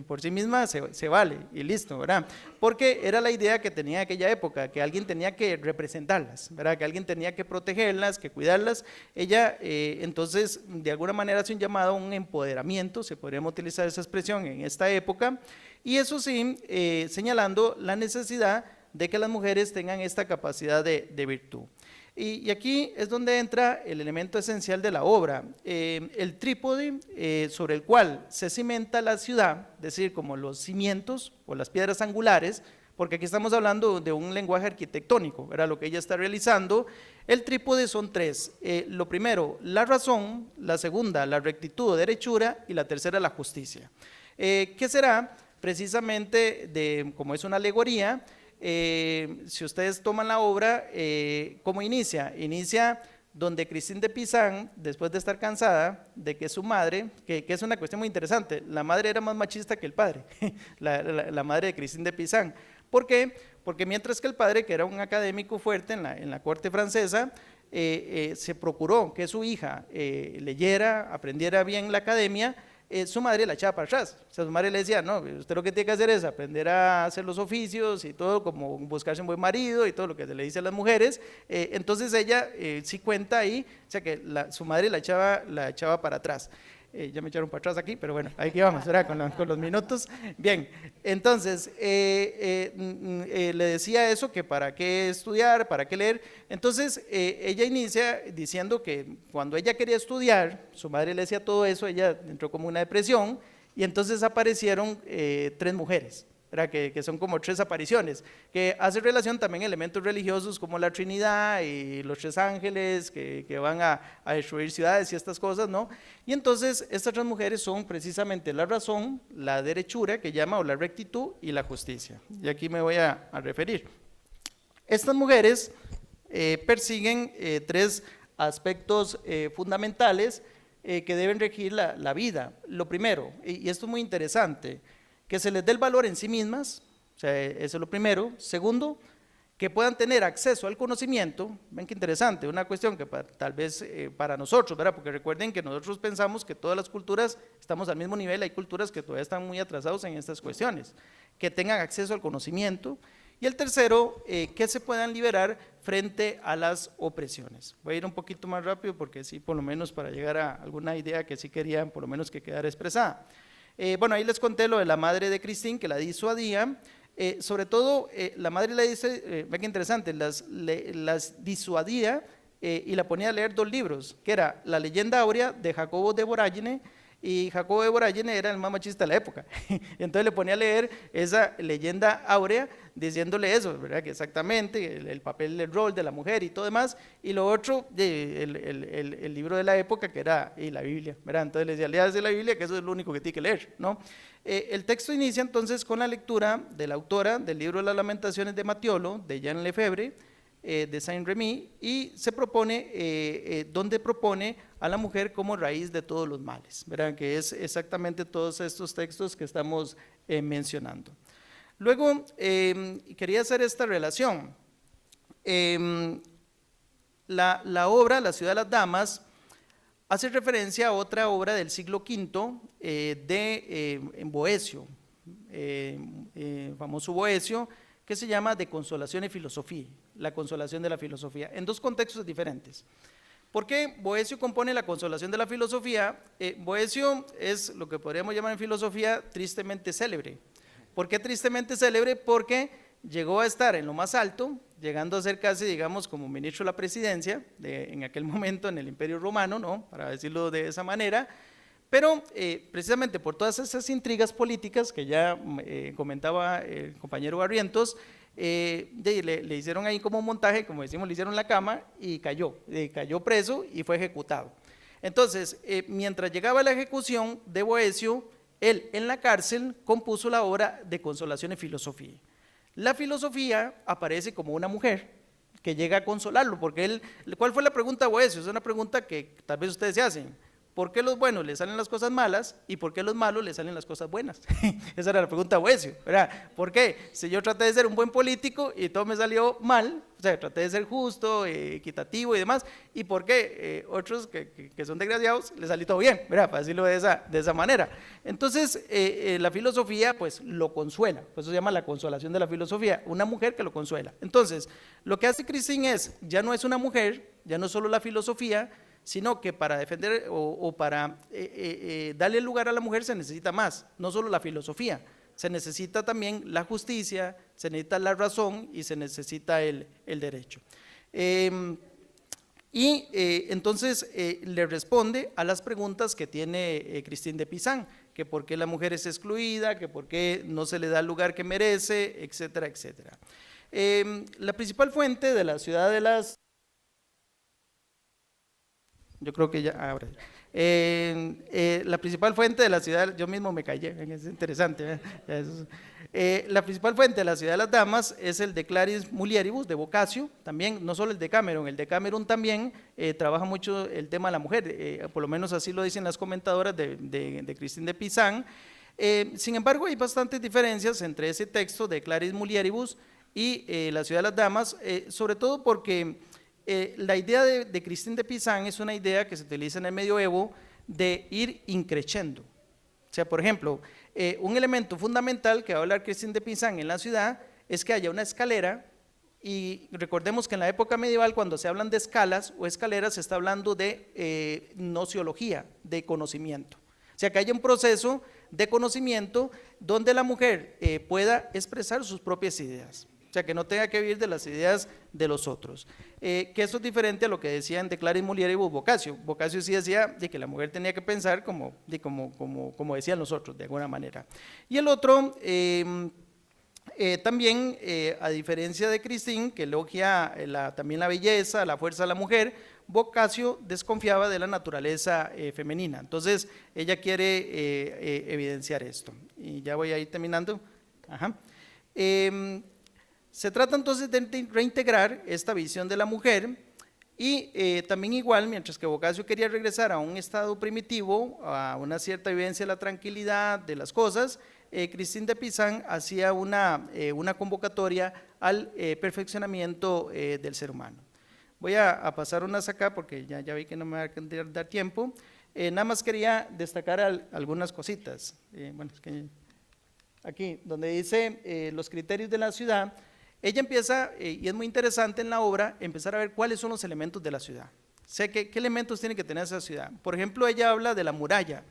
por sí misma se vale y listo, ¿verdad? Porque era la idea que tenía en aquella época, que alguien tenía que representarlas, ¿verdad? Que alguien tenía que protegerlas, que cuidarlas. Ella entonces de alguna manera hace un llamado a un empoderamiento, se podríamos utilizar esa expresión en esta época, y eso sí, señalando la necesidad de que las mujeres tengan esta capacidad de virtud. Y aquí es donde entra el elemento esencial de la obra, el trípode sobre el cual se cimenta la ciudad, es decir, como los cimientos o las piedras angulares, porque aquí estamos hablando de un lenguaje arquitectónico, ¿verdad? Lo que ella está realizando. El trípode son tres, lo primero, la razón, la segunda, la rectitud o derechura, y la tercera, la justicia. ¿Qué será? Precisamente, como es una alegoría, si ustedes toman la obra, ¿cómo inicia? Inicia donde Christine de Pizan, después de estar cansada de que su madre, que es una cuestión muy interesante, la madre era más machista que el padre, la madre de Christine de Pizan. ¿Por qué? Porque mientras que el padre, que era un académico fuerte en la corte francesa, se procuró que su hija leyera, aprendiera bien la academia, su madre la echaba para atrás. O sea, su madre le decía, no, usted lo que tiene que hacer es aprender a hacer los oficios y todo, como buscarse un buen marido y todo lo que se le dice a las mujeres. Entonces ella sí cuenta ahí, o sea que su madre la echaba para atrás. Ya me echaron para atrás aquí, pero bueno, aquí vamos, ¿verdad? Con los minutos. Bien, entonces le decía eso, que para qué estudiar, para qué leer. Entonces ella inicia diciendo que cuando ella quería estudiar, su madre le decía todo eso, ella entró como una depresión y entonces aparecieron 3 mujeres. Que son como 3 apariciones, que hace relación también a elementos religiosos como la Trinidad y los 3 ángeles que van a destruir ciudades y estas cosas, ¿no? Y entonces estas 3 mujeres son precisamente la razón, la derechura que llama, o la rectitud, y la justicia. Y aquí me voy a referir. Estas mujeres persiguen 3 aspectos fundamentales que deben regir la vida. Lo primero, y esto es muy interesante, que se les dé el valor en sí mismas, o sea, eso es lo primero. Segundo, que puedan tener acceso al conocimiento. Ven qué interesante, una cuestión que tal vez para nosotros, ¿verdad? Porque recuerden que nosotros pensamos que todas las culturas estamos al mismo nivel, hay culturas que todavía están muy atrasados en estas cuestiones, que tengan acceso al conocimiento. Y el tercero, que se puedan liberar frente a las opresiones. Voy a ir un poquito más rápido porque sí, por lo menos para llegar a alguna idea que sí querían por lo menos que quedara expresada. Bueno, ahí les conté lo de la madre de Christine, que la disuadía. Sobre todo, la madre le dice, ven qué interesante, las disuadía y la ponía a leer 2 libros, que era La leyenda áurea de Jacobo de Voragine, y Jacobo de Voragine era el más machista de la época. Entonces le ponía a leer esa leyenda áurea diciéndole eso, ¿verdad? Que exactamente el papel, el rol de la mujer y todo demás. Y lo otro, el libro de la época, que era la Biblia, ¿verdad? Entonces le decía, léase la Biblia, que eso es lo único que tiene que leer, ¿no? El texto inicia entonces con la lectura de la autora del libro de las Lamentaciones de Matthiolo, de Jean Lefebvre, de Saint-Remy, y se propone, donde propone a la mujer como raíz de todos los males, ¿verdad? Que es exactamente todos estos textos que estamos mencionando. Luego, quería hacer esta relación. La obra, La ciudad de las damas, hace referencia a otra obra del siglo V en Boecio, famoso Boecio, que se llama De consolación y filosofía, la consolación de la filosofía, en 2 contextos diferentes. ¿Por qué Boecio compone la consolación de la filosofía? Boecio es lo que podríamos llamar en filosofía tristemente célebre. ¿Por qué tristemente célebre? Porque llegó a estar en lo más alto, llegando a ser casi, digamos, como ministro de la presidencia en aquel momento en el Imperio Romano, ¿no? Para decirlo de esa manera. Pero precisamente por todas esas intrigas políticas que ya comentaba el compañero Barrientos, le hicieron ahí como un montaje, como decimos, le hicieron la cama y cayó preso y fue ejecutado. Entonces, mientras llegaba la ejecución de Boecio, él en la cárcel compuso la obra De consolación y filosofía. La filosofía aparece como una mujer que llega a consolarlo, porque ¿cuál fue la pregunta de Boecio? Es una pregunta que tal vez ustedes se hacen. ¿Por qué a los buenos les salen las cosas malas y por qué a los malos les salen las cosas buenas? Esa era la pregunta de Boecio, ¿verdad? ¿Por qué? Si yo traté de ser un buen político y todo me salió mal, o sea, traté de ser justo, equitativo y demás, ¿y por qué otros que son desgraciados les salió todo bien, ¿verdad? Para decirlo de esa manera. Entonces, la filosofía pues lo consuela, por eso se llama la consolación de la filosofía, una mujer que lo consuela. Entonces, lo que hace Christine ya no es una mujer, ya no es solo la filosofía, sino que para defender o para darle lugar a la mujer se necesita más, no solo la filosofía, se necesita también la justicia, se necesita la razón y se necesita el derecho. Entonces le responde a las preguntas que tiene Christine de Pizan, que por qué la mujer es excluida, que por qué no se le da el lugar que merece, etcétera, etcétera. La principal fuente de la ciudad de las... Yo creo que ya, ahora. La principal fuente de la ciudad, yo mismo me callé, es interesante. La principal fuente de la ciudad de las damas es el de Claris Mulieribus, de Boccaccio, también, no solo el de Cameron también trabaja mucho el tema de la mujer, por lo menos así lo dicen las comentadoras de Christine de Pizan. Sin embargo, hay bastantes diferencias entre ese texto de Claris Mulieribus y la ciudad de las damas, sobre todo porque la idea de Christine de Pizan es una idea que se utiliza en el medioevo de ir increciendo. O sea, por ejemplo, un elemento fundamental que va a hablar Christine de Pizan en la ciudad es que haya una escalera, y recordemos que en la época medieval cuando se hablan de escalas o escaleras se está hablando de nociología, de conocimiento. O sea, que haya un proceso de conocimiento donde la mujer pueda expresar sus propias ideas. O sea, que no tenga que vivir de las ideas de los otros. Que eso es diferente a lo que decían de Claris Mulieribus Boccaccio. Boccaccio sí decía de que la mujer tenía que pensar como decían los otros, de alguna manera. Y el otro, también, a diferencia de Christine, que elogia también la belleza, la fuerza de la mujer, Boccaccio desconfiaba de la naturaleza femenina. Entonces, ella quiere evidenciar esto. Y ya voy a ir terminando. Ajá. Se trata entonces de reintegrar esta visión de la mujer y también igual, mientras que Boccaccio quería regresar a un estado primitivo, a una cierta vivencia de la tranquilidad de las cosas, Christine de Pizan hacía una convocatoria al perfeccionamiento del ser humano. Voy a pasar unas acá porque ya vi que no me va a dar tiempo. Nada más quería destacar algunas cositas. Bueno, es que aquí, donde dice los criterios de la ciudad, ella empieza, y es muy interesante en la obra, empezar a ver cuáles son los elementos de la ciudad. Sé qué elementos tiene que tener esa ciudad. Por ejemplo, ella habla de la muralla.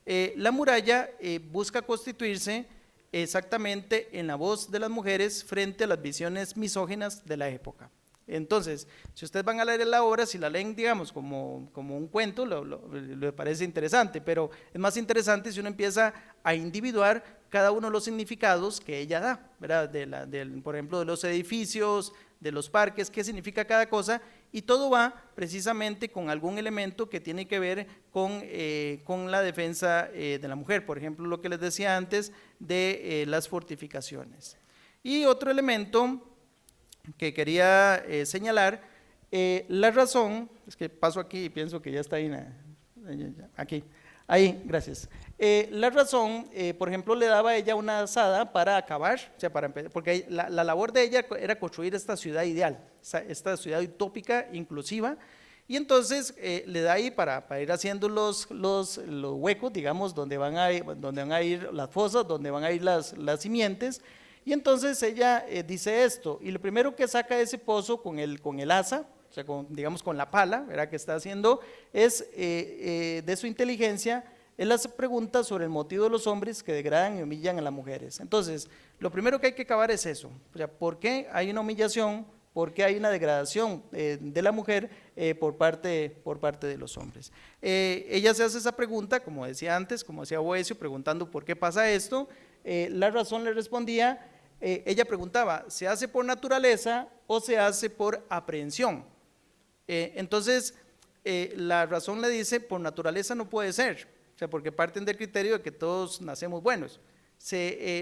La muralla busca constituirse exactamente en la voz de las mujeres frente a las visiones misóginas de la época. Entonces, si ustedes van a leer la obra, si la leen, digamos, como un cuento, le parece interesante, pero es más interesante si uno empieza a individuar cada uno de los significados que ella da, ¿verdad? Por ejemplo, de los edificios, de los parques, qué significa cada cosa, y todo va precisamente con algún elemento que tiene que ver con la defensa de la mujer, por ejemplo, lo que les decía antes de las fortificaciones. Y otro elemento que quería señalar, la razón, es que paso aquí y pienso que ya está ahí, aquí, ahí, gracias. La razón, por ejemplo, le daba a ella una azada para acabar, o sea, porque la labor de ella era construir esta ciudad ideal, esta ciudad utópica, inclusiva, y entonces le da ahí para ir haciendo los huecos, digamos, donde van a ir las fosas, donde van a ir las simientes. Y entonces ella dice esto, y lo primero que saca de ese pozo con el asa, o sea, digamos con la pala, ¿verdad? Que está haciendo, es de su inteligencia, él hace preguntas sobre el motivo de los hombres que degradan y humillan a las mujeres. Entonces, lo primero que hay que acabar es eso, o sea, ¿por qué hay una humillación? ¿Por qué hay una degradación de la mujer por parte de los hombres? Ella se hace esa pregunta, como decía antes, como decía Boecio, preguntando por qué pasa esto. La razón le respondía, ella preguntaba, ¿se hace por naturaleza o se hace por aprehensión? Entonces, la razón le dice, por naturaleza no puede ser, o sea, porque parten del criterio de que todos nacemos buenos.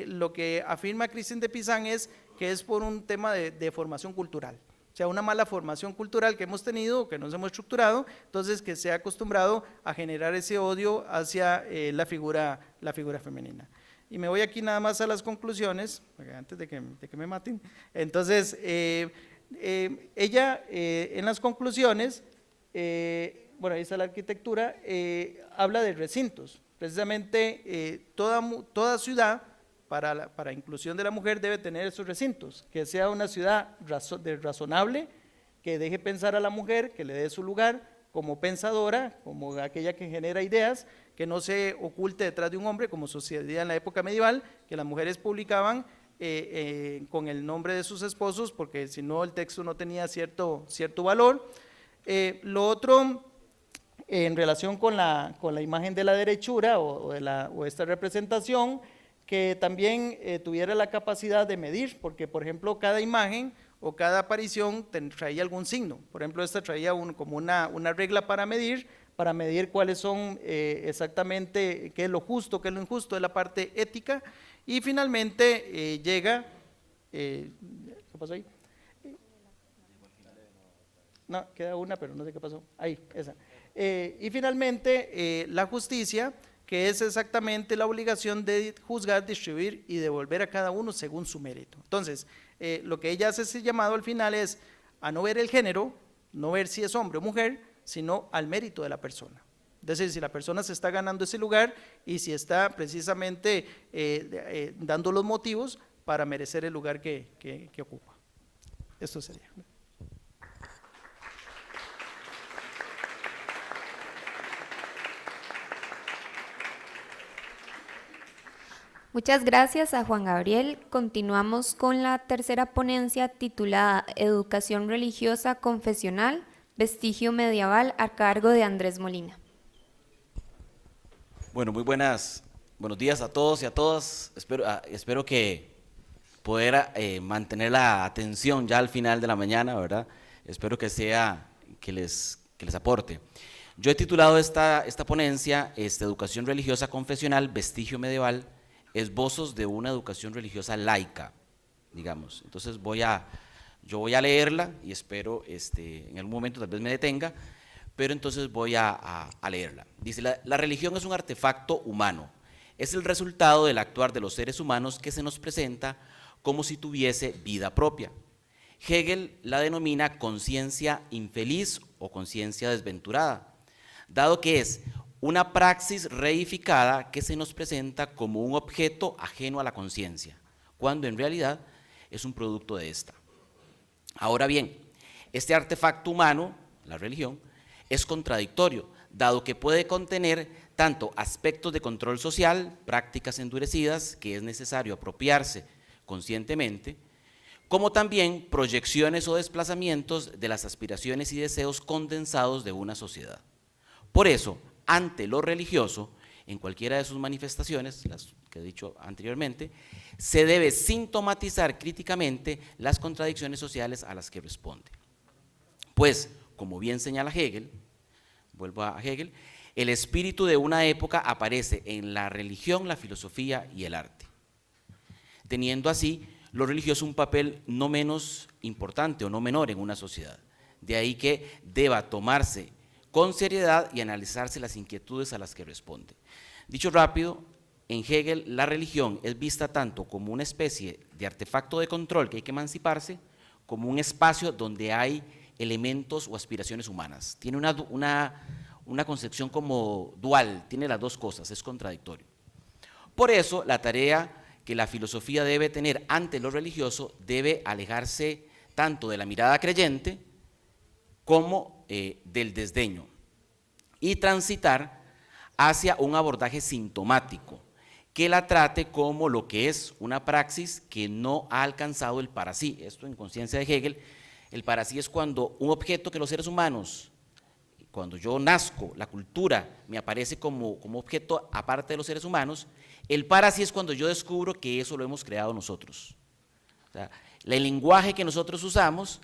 Lo que afirma Christine de Pizan es que es por un tema de formación cultural, o sea, una mala formación cultural que hemos tenido, que nos hemos estructurado, entonces que se ha acostumbrado a generar ese odio hacia la figura femenina. Y me voy aquí nada más a las conclusiones, antes de que me maten. Entonces, ella en las conclusiones, bueno, ahí está la arquitectura, habla de recintos. Precisamente toda ciudad para inclusión de la mujer debe tener esos recintos, que sea una ciudad razonable, que deje pensar a la mujer, que le dé su lugar como pensadora, como aquella que genera ideas, que no se oculte detrás de un hombre, como sucedía en la época medieval, que las mujeres publicaban con el nombre de sus esposos, porque si no el texto no tenía cierto valor. Lo otro, en relación con la imagen de la derechura o esta representación, que también tuviera la capacidad de medir, porque por ejemplo cada imagen o cada aparición traía algún signo. Por ejemplo, esta traía como una regla para medir, para medir cuáles son exactamente qué es lo justo, qué es lo injusto, es la parte ética, y finalmente llega, ¿qué pasó ahí? No, queda una, pero no sé qué pasó, ahí, esa. Y finalmente la justicia, que es exactamente la obligación de juzgar, distribuir y devolver a cada uno según su mérito. Entonces, lo que ella hace ese llamado al final es a no ver el género, no ver si es hombre o mujer, sino al mérito de la persona. Es decir, si la persona se está ganando ese lugar y si está precisamente dando los motivos para merecer el lugar que ocupa. Esto sería. Muchas gracias a Juan Gabriel. Continuamos con la tercera ponencia titulada Educación religiosa confesional, vestigio medieval, a cargo de Andrés Molina. Bueno, buenos días a todos y a todas. Espero que poder mantener la atención ya al final de la mañana, ¿verdad? Espero que les aporte. Yo he titulado esta ponencia Educación religiosa confesional, vestigio medieval, esbozos de una educación religiosa laica, digamos. Entonces yo voy a leerla y espero en algún momento tal vez me detenga, pero entonces voy a leerla. Dice, la religión es un artefacto humano, es el resultado del actuar de los seres humanos que se nos presenta como si tuviese vida propia. Hegel la denomina conciencia infeliz o conciencia desventurada, dado que es una praxis reificada que se nos presenta como un objeto ajeno a la conciencia, cuando en realidad es un producto de esta. Ahora bien, este artefacto humano, la religión, es contradictorio, dado que puede contener tanto aspectos de control social, prácticas endurecidas que es necesario apropiarse conscientemente, como también proyecciones o desplazamientos de las aspiraciones y deseos condensados de una sociedad. Por eso, ante lo religioso, en cualquiera de sus manifestaciones, las que he dicho anteriormente, se debe sintomatizar críticamente las contradicciones sociales a las que responde. Pues, como bien señala Hegel, vuelvo a Hegel, el espíritu de una época aparece en la religión, la filosofía y el arte, teniendo así lo religioso un papel no menos importante o no menor en una sociedad. De ahí que deba tomarse con seriedad y analizarse las inquietudes a las que responde. Dicho rápido, en Hegel la religión es vista tanto como una especie de artefacto de control que hay que emanciparse, como un espacio donde hay elementos o aspiraciones humanas. Tiene una concepción como dual, tiene las dos cosas, es contradictorio. Por eso, la tarea que la filosofía debe tener ante lo religioso debe alejarse tanto de la mirada creyente como del desdeño y transitar hacia un abordaje sintomático que la trate como lo que es una praxis que no ha alcanzado el para sí. Esto en conciencia de Hegel, el para sí es cuando un objeto que los seres humanos, cuando yo nazco, la cultura me aparece como objeto aparte de los seres humanos. El para sí es cuando yo descubro que eso lo hemos creado nosotros. O sea, el lenguaje que nosotros usamos,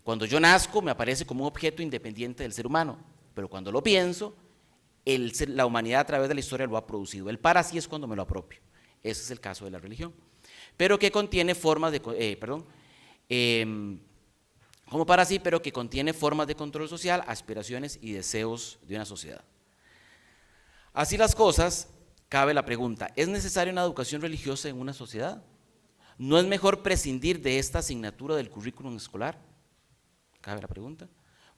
cuando yo nazco me aparece como un objeto independiente del ser humano, pero cuando lo pienso, la humanidad a través de la historia lo ha producido. El para sí es cuando me lo apropio. Ese es el caso de la religión. Pero que contiene formas de, como para sí, pero que contiene formas de control social, aspiraciones y deseos de una sociedad. Así las cosas, cabe la pregunta, ¿es necesaria una educación religiosa en una sociedad? ¿No es mejor prescindir de esta asignatura del currículum escolar? Cabe la pregunta.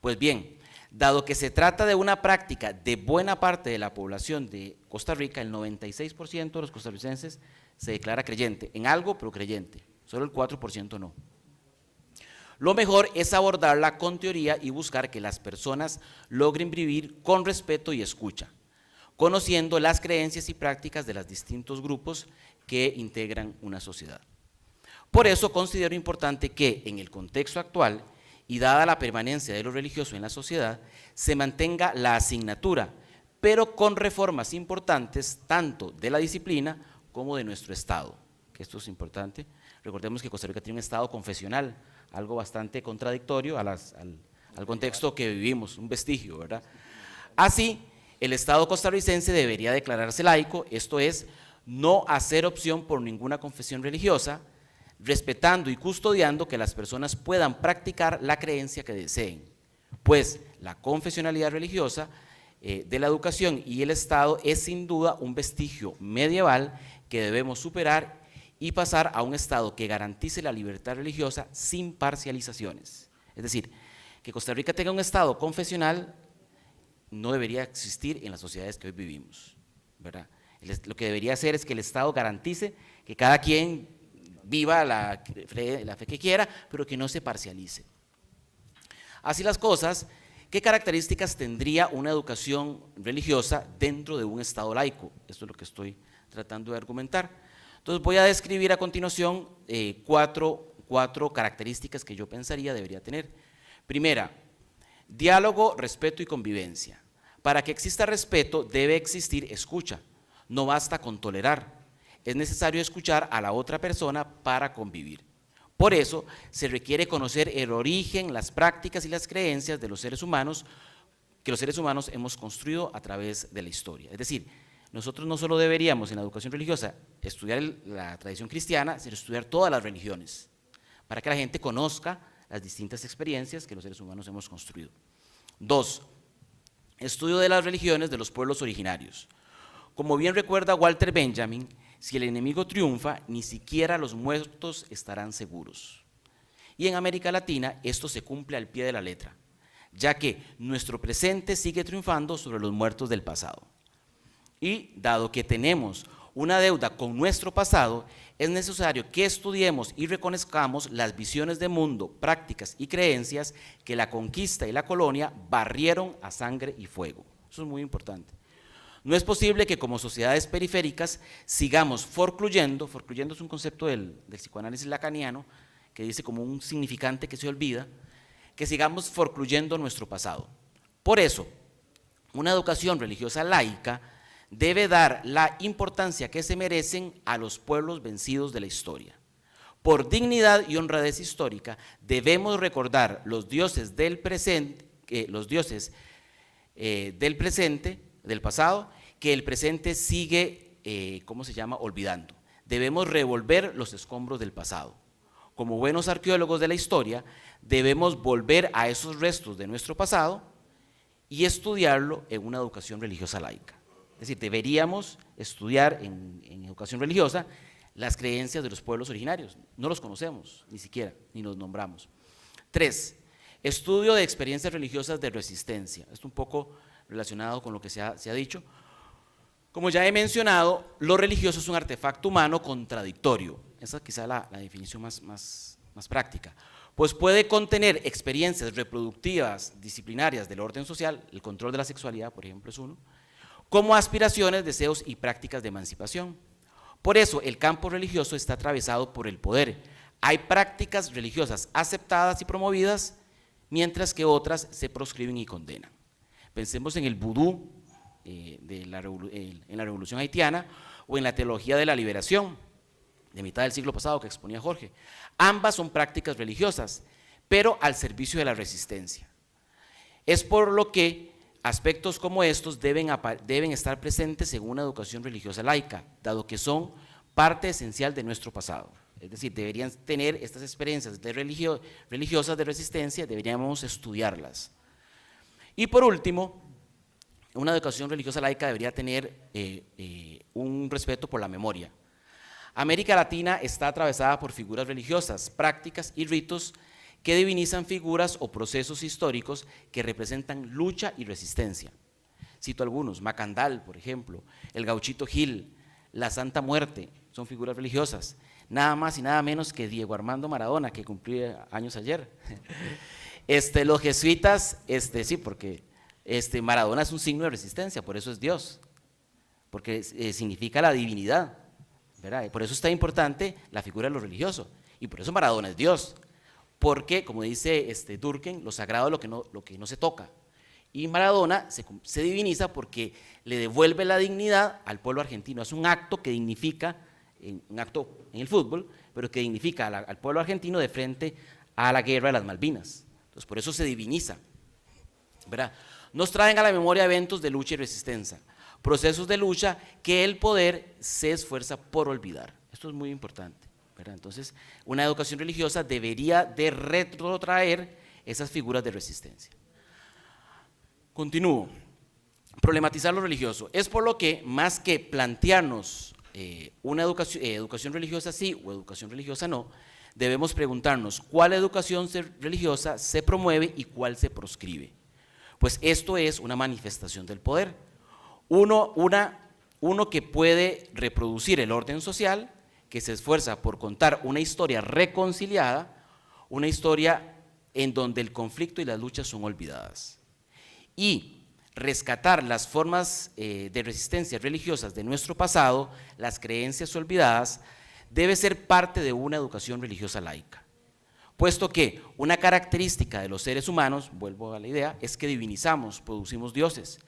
Pues bien, dado que se trata de una práctica de buena parte de la población de Costa Rica, el 96% de los costarricenses se declara creyente, en algo pero creyente, solo el 4% no. Lo mejor es abordarla con teoría y buscar que las personas logren vivir con respeto y escucha, conociendo las creencias y prácticas de los distintos grupos que integran una sociedad. Por eso considero importante que en el contexto actual y dada la permanencia de lo religioso en la sociedad, se mantenga la asignatura, pero con reformas importantes tanto de la disciplina como de nuestro Estado, que esto es importante. Recordemos que Costa Rica tiene un Estado confesional, algo bastante contradictorio al contexto que vivimos, un vestigio, ¿verdad? Así, el Estado costarricense debería declararse laico, esto es, no hacer opción por ninguna confesión religiosa, respetando y custodiando que las personas puedan practicar la creencia que deseen, pues la confesionalidad religiosa de la educación y el Estado es sin duda un vestigio medieval que debemos superar y pasar a un Estado que garantice la libertad religiosa sin parcializaciones. Es decir, que Costa Rica tenga un Estado confesional no debería existir en las sociedades que hoy vivimos, ¿verdad? Lo que debería hacer es que el Estado garantice que cada quien viva la fe que quiera, pero que no se parcialice. Así las cosas, ¿qué características tendría una educación religiosa dentro de un Estado laico? Esto es lo que estoy tratando de argumentar. Entonces voy a describir a continuación cuatro características que yo pensaría debería tener. Primera, diálogo, respeto y convivencia. Para que exista respeto debe existir escucha, no basta con tolerar, es necesario escuchar a la otra persona para convivir. Por eso se requiere conocer el origen, las prácticas y las creencias de los seres humanos, que los seres humanos hemos construido a través de la historia. Es decir, nosotros no solo deberíamos en la educación religiosa estudiar la tradición cristiana, sino estudiar todas las religiones, para que la gente conozca las distintas experiencias que los seres humanos hemos construido. 2. Estudio de las religiones de los pueblos originarios. Como bien recuerda Walter Benjamin, si el enemigo triunfa, ni siquiera los muertos estarán seguros. Y en América Latina esto se cumple al pie de la letra, ya que nuestro presente sigue triunfando sobre los muertos del pasado. Y dado que tenemos una deuda con nuestro pasado, es necesario que estudiemos y reconozcamos las visiones de mundo, prácticas y creencias que la conquista y la colonia barrieron a sangre y fuego. Eso es muy importante. No es posible que como sociedades periféricas sigamos forcluyendo es un concepto del psicoanálisis lacaniano, que dice como un significante que se olvida, que sigamos forcluyendo nuestro pasado. Por eso, una educación religiosa laica debe dar la importancia que se merecen a los pueblos vencidos de la historia. Por dignidad y honradez histórica, debemos recordar los dioses del presente, del pasado, que el presente sigue, olvidando. Debemos revolver los escombros del pasado. Como buenos arqueólogos de la historia, debemos volver a esos restos de nuestro pasado y estudiarlo en una educación religiosa laica. Es decir, deberíamos estudiar en educación religiosa las creencias de los pueblos originarios. No los conocemos, ni siquiera, ni los nombramos. 3. Estudio de experiencias religiosas de resistencia. Esto un poco relacionado con lo que se ha dicho. Como ya he mencionado, lo religioso es un artefacto humano contradictorio. Esa es quizá la definición más práctica. Pues puede contener experiencias reproductivas, disciplinarias del orden social, el control de la sexualidad, por ejemplo, es uno, como aspiraciones, deseos y prácticas de emancipación. Por eso el campo religioso está atravesado por el poder. Hay prácticas religiosas aceptadas y promovidas, mientras que otras se proscriben y condenan. Pensemos en el vudú en la Revolución Haitiana o en la teología de la liberación de mitad del siglo pasado que exponía Jorge. Ambas son prácticas religiosas, pero al servicio de la resistencia. Es por lo que aspectos como estos deben estar presentes en una educación religiosa laica, dado que son parte esencial de nuestro pasado. Es decir, deberían tener estas experiencias religiosas de resistencia, deberíamos estudiarlas. Y por último, una educación religiosa laica debería tener un respeto por la memoria. América Latina está atravesada por figuras religiosas, prácticas y ritos que divinizan figuras o procesos históricos que representan lucha y resistencia. Cito algunos: Macandal, por ejemplo, el Gauchito Gil, la Santa Muerte, son figuras religiosas. Nada más y nada menos que Diego Armando Maradona, que cumplía años ayer. Los jesuitas, sí, porque Maradona es un signo de resistencia, por eso es Dios, porque significa la divinidad, ¿verdad? Por eso es tan importante la figura de lo religioso, y por eso Maradona es Dios, porque, como dice Durkheim, lo sagrado es lo que no se toca, y Maradona se diviniza porque le devuelve la dignidad al pueblo argentino. Es un acto que dignifica, un acto en el fútbol, pero que dignifica al pueblo argentino de frente a la guerra de las Malvinas. Entonces, por eso se diviniza, ¿verdad? nos traen a la memoria eventos de lucha y resistencia, procesos de lucha que el poder se esfuerza por olvidar. Esto es muy importante, ¿verdad? Entonces, una educación religiosa debería de retrotraer esas figuras de resistencia. Continúo. Problematizar lo religioso. Es por lo que, más que plantearnos una educación religiosa sí o educación religiosa no, debemos preguntarnos cuál educación religiosa se promueve y cuál se proscribe. Pues esto es una manifestación del poder. Uno que puede reproducir el orden social, que se esfuerza por contar una historia reconciliada, una historia en donde el conflicto y las luchas son olvidadas. Y rescatar las formas de resistencia religiosas de nuestro pasado, las creencias olvidadas, debe ser parte de una educación religiosa laica, puesto que una característica de los seres humanos, vuelvo a la idea, es que divinizamos, producimos dioses.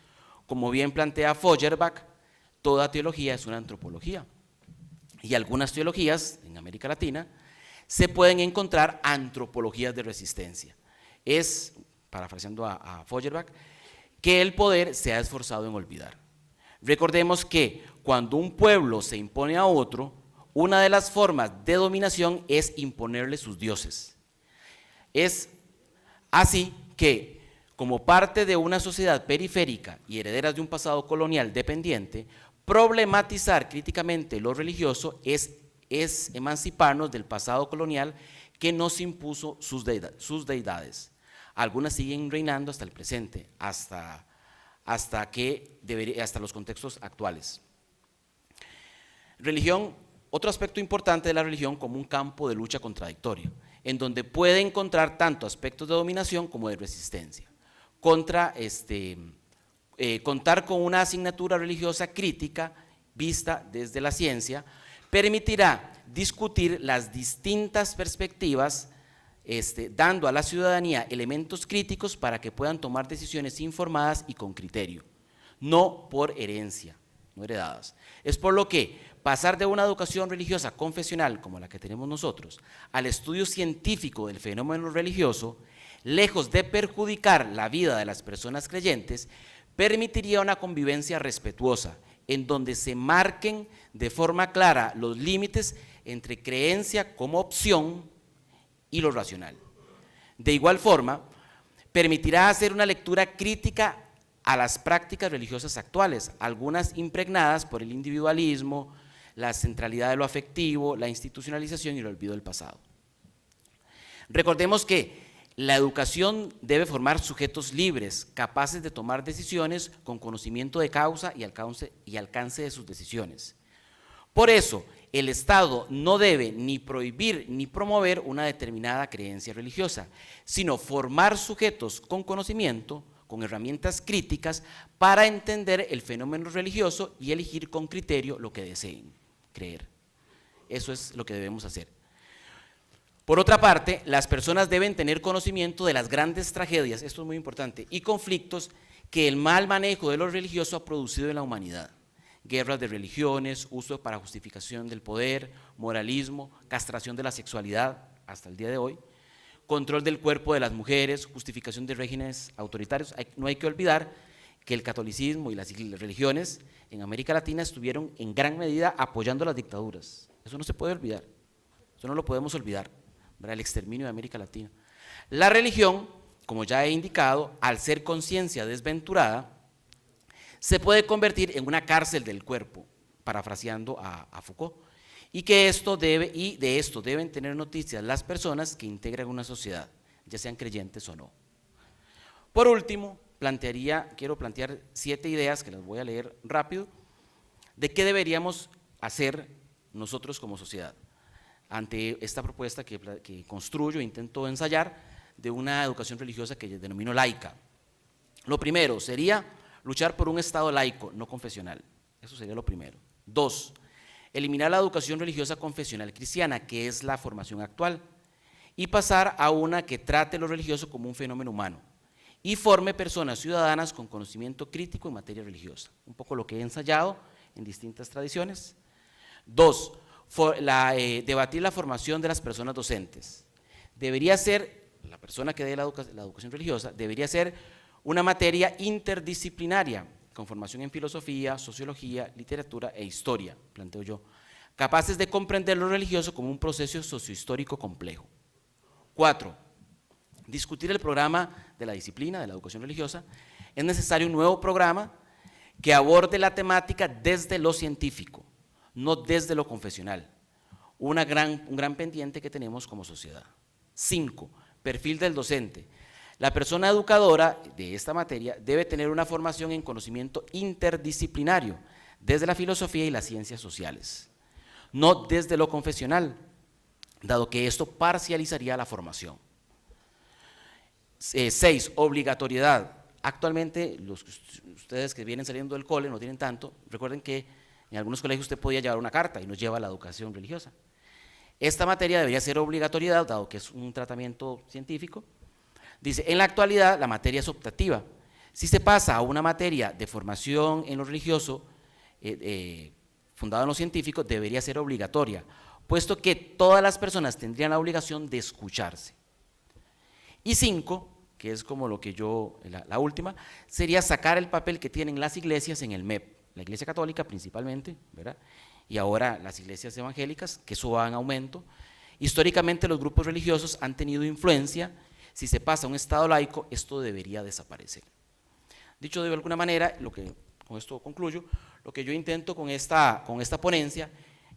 Como bien plantea Feuerbach, toda teología es una antropología, y algunas teologías en América Latina se pueden encontrar antropologías de resistencia. Es, parafraseando a Feuerbach, que el poder se ha esforzado en olvidar. Recordemos que cuando un pueblo se impone a otro, una de las formas de dominación es imponerle sus dioses. Es así que, como parte de una sociedad periférica y herederas de un pasado colonial dependiente, problematizar críticamente lo religioso es emanciparnos del pasado colonial que nos impuso sus deidades. Algunas siguen reinando hasta el presente, hasta los contextos actuales. Religión, otro aspecto importante de la religión como un campo de lucha contradictorio, en donde puede encontrar tanto aspectos de dominación como de resistencia. Contar con una asignatura religiosa crítica vista desde la ciencia permitirá discutir las distintas perspectivas, dando a la ciudadanía elementos críticos para que puedan tomar decisiones informadas y con criterio, no por herencia, no heredadas. Es por lo que pasar de una educación religiosa confesional como la que tenemos nosotros al estudio científico del fenómeno religioso, lejos de perjudicar la vida de las personas creyentes, permitiría una convivencia respetuosa, en donde se marquen de forma clara los límites entre creencia como opción y lo racional. De igual forma, permitirá hacer una lectura crítica a las prácticas religiosas actuales, algunas impregnadas por el individualismo, la centralidad de lo afectivo, la institucionalización y el olvido del pasado. Recordemos que la educación debe formar sujetos libres, capaces de tomar decisiones con conocimiento de causa y alcance de sus decisiones. Por eso, el Estado no debe ni prohibir ni promover una determinada creencia religiosa, sino formar sujetos con conocimiento, con herramientas críticas para entender el fenómeno religioso y elegir con criterio lo que deseen creer. Eso es lo que debemos hacer. Por otra parte, las personas deben tener conocimiento de las grandes tragedias, esto es muy importante, y conflictos que el mal manejo de lo religioso ha producido en la humanidad. Guerras de religiones, uso para justificación del poder, moralismo, castración de la sexualidad hasta el día de hoy, control del cuerpo de las mujeres, justificación de regímenes autoritarios. No hay que olvidar que el catolicismo y las religiones en América Latina estuvieron en gran medida apoyando las dictaduras. Eso no se puede olvidar, eso no lo podemos olvidar, ¿verdad? El exterminio de América Latina. La religión, como ya he indicado, al ser conciencia desventurada, se puede convertir en una cárcel del cuerpo, parafraseando a Foucault, y de esto deben tener noticias las personas que integran una sociedad, ya sean creyentes o no. Por último, quiero plantear 7 ideas que las voy a leer rápido, de qué deberíamos hacer nosotros como sociedad ante esta propuesta que construyo e intento ensayar de una educación religiosa que denomino laica. Lo primero sería luchar por un Estado laico, no confesional. Eso sería lo primero. 2, eliminar la educación religiosa confesional cristiana, que es la formación actual, y pasar a una que trate lo religioso como un fenómeno humano y forme personas ciudadanas con conocimiento crítico en materia religiosa. Un poco lo que he ensayado en distintas tradiciones. 2, debatir la formación de las personas docentes. Debería ser, la persona que dé la educación religiosa, debería ser una materia interdisciplinaria, con formación en filosofía, sociología, literatura e historia, planteo yo, capaces de comprender lo religioso como un proceso sociohistórico complejo. 4. Discutir el programa de la disciplina, de la educación religiosa. Es necesario un nuevo programa que aborde la temática desde lo científico, no desde lo confesional, un gran pendiente que tenemos como sociedad. 5. Perfil del docente. La persona educadora de esta materia debe tener una formación en conocimiento interdisciplinario, desde la filosofía y las ciencias sociales, no desde lo confesional, dado que esto parcializaría la formación. 6. Obligatoriedad. Actualmente, ustedes que vienen saliendo del cole no tienen tanto, recuerden que en algunos colegios usted podía llevar una carta y nos lleva a la educación religiosa. Esta materia debería ser obligatoriedad, dado que es un tratamiento científico. Dice, en la actualidad la materia es optativa. Si se pasa a una materia de formación en lo religioso, fundada en lo científico, debería ser obligatoria, puesto que todas las personas tendrían la obligación de escucharse. Y 5, que es como lo que yo, la última, sería sacar el papel que tienen las iglesias en el MEP, la iglesia católica principalmente, ¿verdad? Y ahora las iglesias evangélicas, que eso va en aumento. Históricamente los grupos religiosos han tenido influencia. Si se pasa a un estado laico, esto debería desaparecer. Dicho de alguna manera, con esto concluyo, lo que yo intento con esta ponencia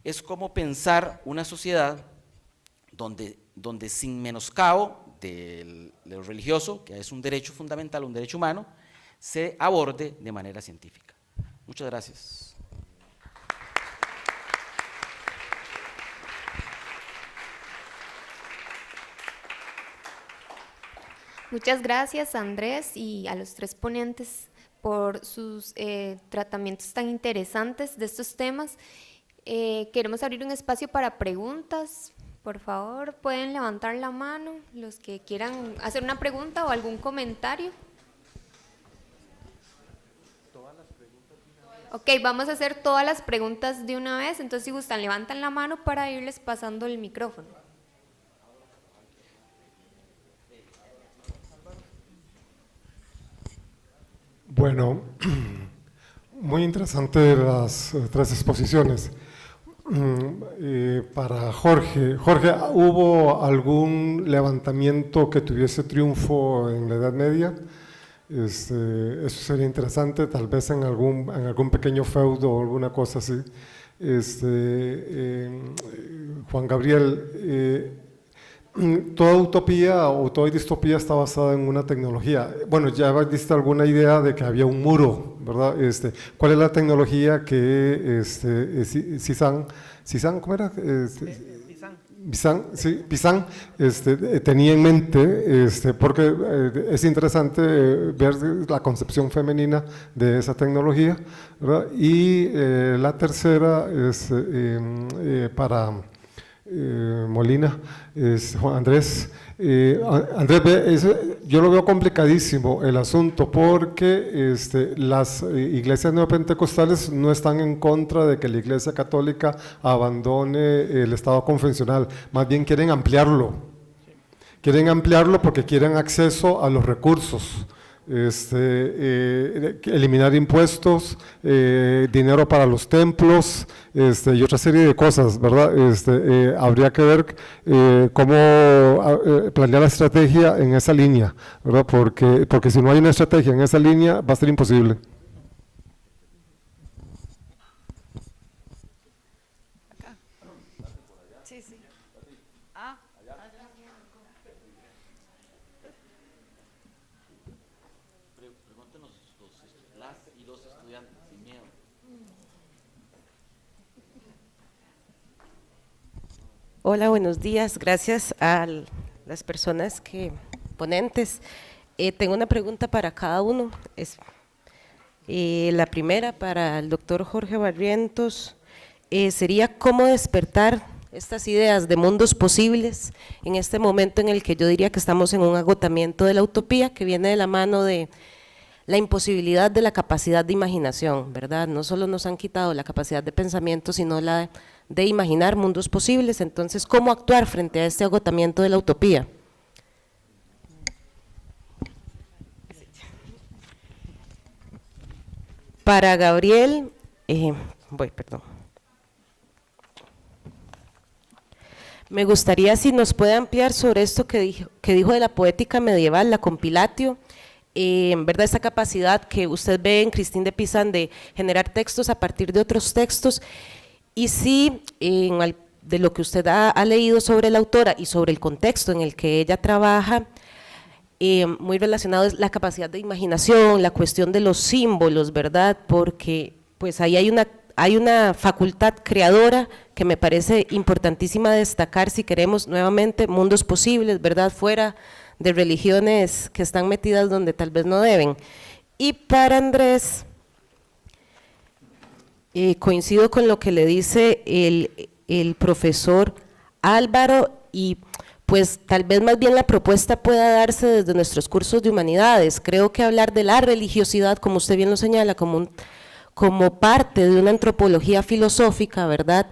es cómo pensar una sociedad donde sin menoscabo de lo religioso, que es un derecho fundamental, un derecho humano, se aborde de manera científica. Muchas gracias. Muchas gracias, Andrés, y a los 3 ponentes por sus tratamientos tan interesantes de estos temas. Queremos abrir un espacio para preguntas. Por favor, pueden levantar la mano los que quieran hacer una pregunta o algún comentario. Ok, vamos a hacer todas las preguntas de una vez, entonces si gustan, levantan la mano para irles pasando el micrófono. Bueno, muy interesante las 3 exposiciones. Para Jorge, ¿hubo algún levantamiento que tuviese triunfo en la Edad Media? Eso sería interesante, tal vez en algún pequeño feudo o alguna cosa así. Juan Gabriel, toda utopía o toda distopía está basada en una tecnología. Bueno, ya diste alguna idea de que había un muro, ¿verdad? ¿Cuál es la tecnología que Cizanne, ¿cómo era? Pizan tenía en mente, porque es interesante ver la concepción femenina de esa tecnología, ¿verdad? Y la tercera es para Molina, Juan Andrés. Andrés, yo lo veo complicadísimo el asunto, porque las iglesias neopentecostales no están en contra de que la iglesia católica abandone el estado confesional, más bien quieren ampliarlo porque quieren acceso a los recursos. Eliminar impuestos, dinero para los templos, y otra serie de cosas, ¿verdad? Habría que ver cómo planear la estrategia en esa línea, ¿verdad? Porque si no hay una estrategia en esa línea va a ser imposible. Hola, buenos días. Gracias a las personas ponentes. Tengo una pregunta para cada uno. La primera para el doctor Jorge Barrientos sería cómo despertar estas ideas de mundos posibles en este momento en el que yo diría que estamos en un agotamiento de la utopía, que viene de la mano de la imposibilidad de la capacidad de imaginación, ¿verdad? No solo nos han quitado la capacidad de pensamiento, sino la de imaginar mundos posibles. Entonces, ¿cómo actuar frente a este agotamiento de la utopía? Para Gabriel, perdón. Me gustaría si nos puede ampliar sobre esto que dijo de la poética medieval, la compilatio, ¿verdad? Esa capacidad que usted ve en Christine de Pizan de generar textos a partir de otros textos, y si de lo que usted ha leído sobre la autora y sobre el contexto en el que ella trabaja, muy relacionado es la capacidad de imaginación, la cuestión de los símbolos, ¿verdad? Porque pues ahí hay una facultad creadora que me parece importantísima destacar si queremos nuevamente mundos posibles, ¿verdad? Fuera de religiones que están metidas donde tal vez no deben. Y para Andrés, coincido con lo que le dice el profesor Álvaro, y pues tal vez más bien la propuesta pueda darse desde nuestros cursos de humanidades. Creo que hablar de la religiosidad, como usted bien lo señala, como parte de una antropología filosófica, ¿verdad?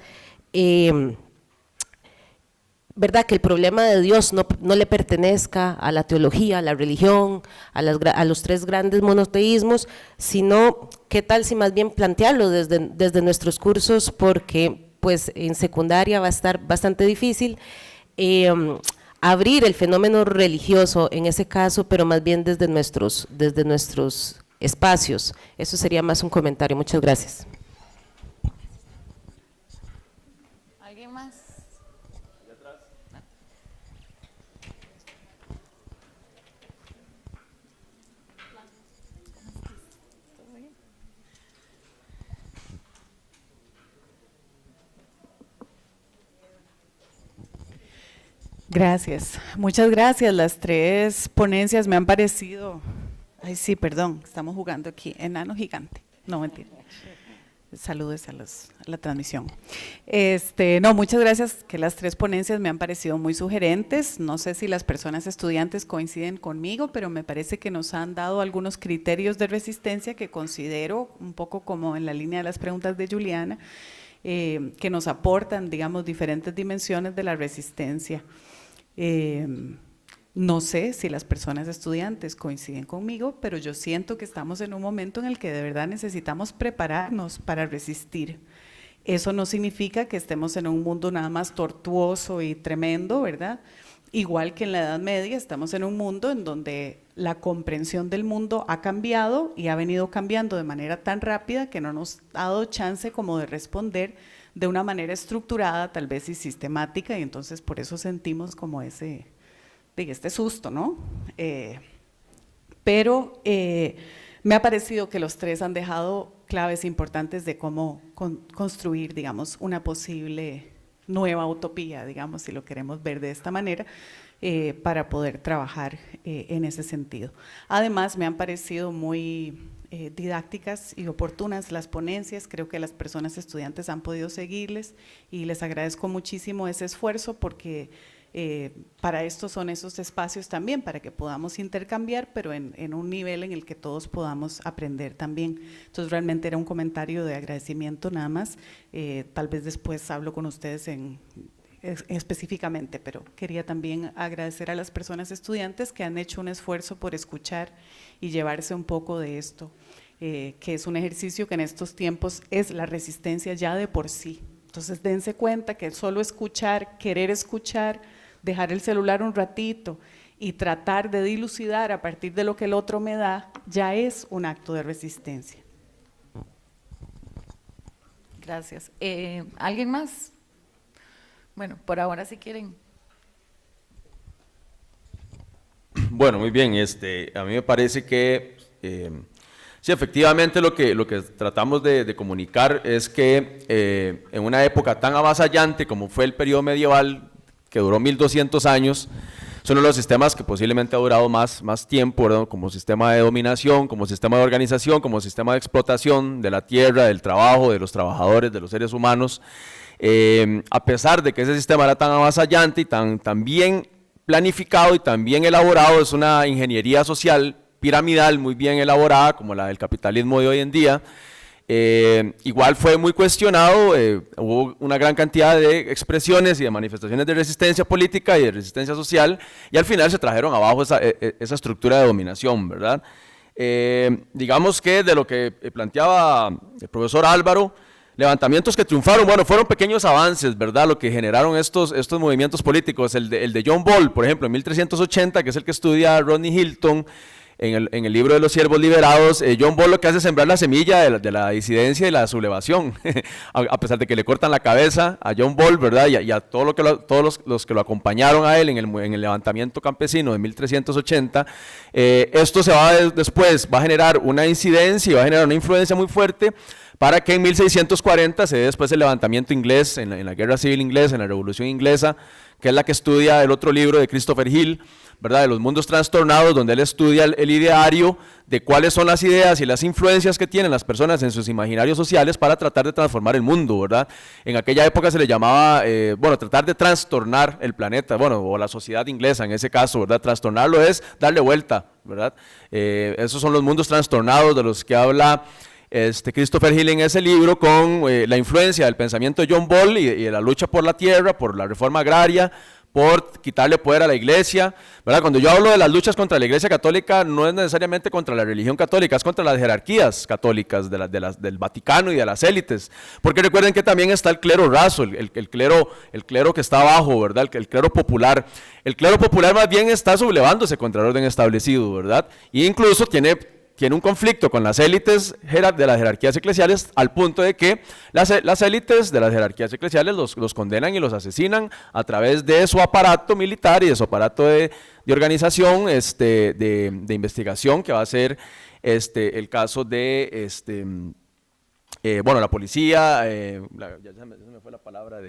¿Verdad? Que el problema de Dios no le pertenezca a la teología, a la religión, a los tres grandes monoteísmos, sino qué tal si más bien plantearlo desde nuestros cursos, porque pues en secundaria va a estar bastante difícil abrir el fenómeno religioso en ese caso, pero más bien desde nuestros espacios. Eso sería más un comentario. Muchas gracias. ¿Alguien más? Gracias, muchas gracias. Las tres ponencias me han parecido, ay sí, perdón, estamos jugando aquí, enano gigante, no mentira. Saludos a la transmisión. No, muchas gracias, que las tres ponencias me han parecido muy sugerentes. No sé si las personas estudiantes coinciden conmigo, pero me parece que nos han dado algunos criterios de resistencia que considero un poco como en la línea de las preguntas de Juliana, que nos aportan, digamos, diferentes dimensiones de la resistencia. No sé si las personas estudiantes coinciden conmigo, pero yo siento que estamos en un momento en el que de verdad necesitamos prepararnos para resistir. Eso no significa que estemos en un mundo nada más tortuoso y tremendo, ¿verdad? Igual que en la Edad Media, estamos en un mundo en donde la comprensión del mundo ha cambiado y ha venido cambiando de manera tan rápida que no nos ha dado chance como de responder de una manera estructurada, tal vez y sistemática, y entonces por eso sentimos como este susto, ¿no? Pero me ha parecido que los tres han dejado claves importantes de cómo construir, digamos, una posible nueva utopía, digamos, si lo queremos ver de esta manera, para poder trabajar en ese sentido. Además, me han parecido muy didácticas y oportunas las ponencias. Creo que las personas estudiantes han podido seguirles y les agradezco muchísimo ese esfuerzo, porque para esto son esos espacios también, para que podamos intercambiar, pero en un nivel en el que todos podamos aprender también. Entonces realmente era un comentario de agradecimiento nada más, tal vez después hablo con ustedes específicamente, pero quería también agradecer a las personas estudiantes que han hecho un esfuerzo por escuchar y llevarse un poco de esto, que es un ejercicio que en estos tiempos es la resistencia ya de por sí. Entonces dense cuenta que solo escuchar, querer escuchar, dejar el celular un ratito y tratar de dilucidar a partir de lo que el otro me da, ya es un acto de resistencia. Gracias. ¿Alguien más? Bueno, por ahora si quieren. Bueno, muy bien, a mí me parece que sí, efectivamente lo que tratamos de comunicar es que en una época tan avasallante como fue el periodo medieval, que duró 1200 años, es uno de los sistemas que posiblemente ha durado más tiempo, ¿verdad? Como sistema de dominación, como sistema de organización, como sistema de explotación de la tierra, del trabajo, de los trabajadores, de los seres humanos. A pesar de que ese sistema era tan avasallante y tan bien planificado y tan bien elaborado, es una ingeniería social piramidal muy bien elaborada, como la del capitalismo de hoy en día. Igual fue muy cuestionado, hubo una gran cantidad de expresiones y de manifestaciones de resistencia política y de resistencia social, y al final se trajeron abajo esa estructura de dominación, ¿verdad? digamos que de lo que planteaba el profesor Álvaro, levantamientos que triunfaron, bueno, fueron pequeños avances, ¿verdad? Lo que generaron estos movimientos políticos, el de John Ball, por ejemplo, en 1380, que es el que estudia Rodney Hilton, en el libro de los siervos liberados, John Ball lo que hace es sembrar la semilla de la disidencia y la sublevación, a pesar de que le cortan la cabeza a John Ball, ¿verdad? Y a todos los que lo acompañaron a él en el levantamiento campesino de 1380, esto se va después, va a generar una incidencia y va a generar una influencia muy fuerte para que en 1640 se dé después el levantamiento inglés, en la guerra civil inglesa, en la revolución inglesa, que es la que estudia el otro libro de Christopher Hill, ¿verdad? De los mundos trastornados, donde él estudia el ideario de cuáles son las ideas y las influencias que tienen las personas en sus imaginarios sociales para tratar de transformar el mundo, ¿verdad? En aquella época se le llamaba, tratar de trastornar el planeta, o la sociedad inglesa en ese caso, ¿verdad? Trastornarlo es darle vuelta, ¿verdad? Esos son los mundos trastornados de los que habla Christopher Hill en ese libro, con la influencia del pensamiento de John Ball y de la lucha por la tierra, por la reforma agraria, por quitarle poder a la iglesia, ¿verdad? Cuando yo hablo de las luchas contra la iglesia católica, no es necesariamente contra la religión católica, es contra las jerarquías católicas del Vaticano y de las élites, porque recuerden que también está el clero raso, el clero que está abajo, ¿verdad? El clero popular. El clero popular más bien está sublevándose contra el orden establecido, ¿verdad? E incluso tiene un conflicto con las élites de las jerarquías eclesiales, al punto de que las élites de las jerarquías eclesiales los condenan y los asesinan a través de su aparato militar y de su aparato de organización, de investigación, que va a ser el caso de la policía, ya se me fue la palabra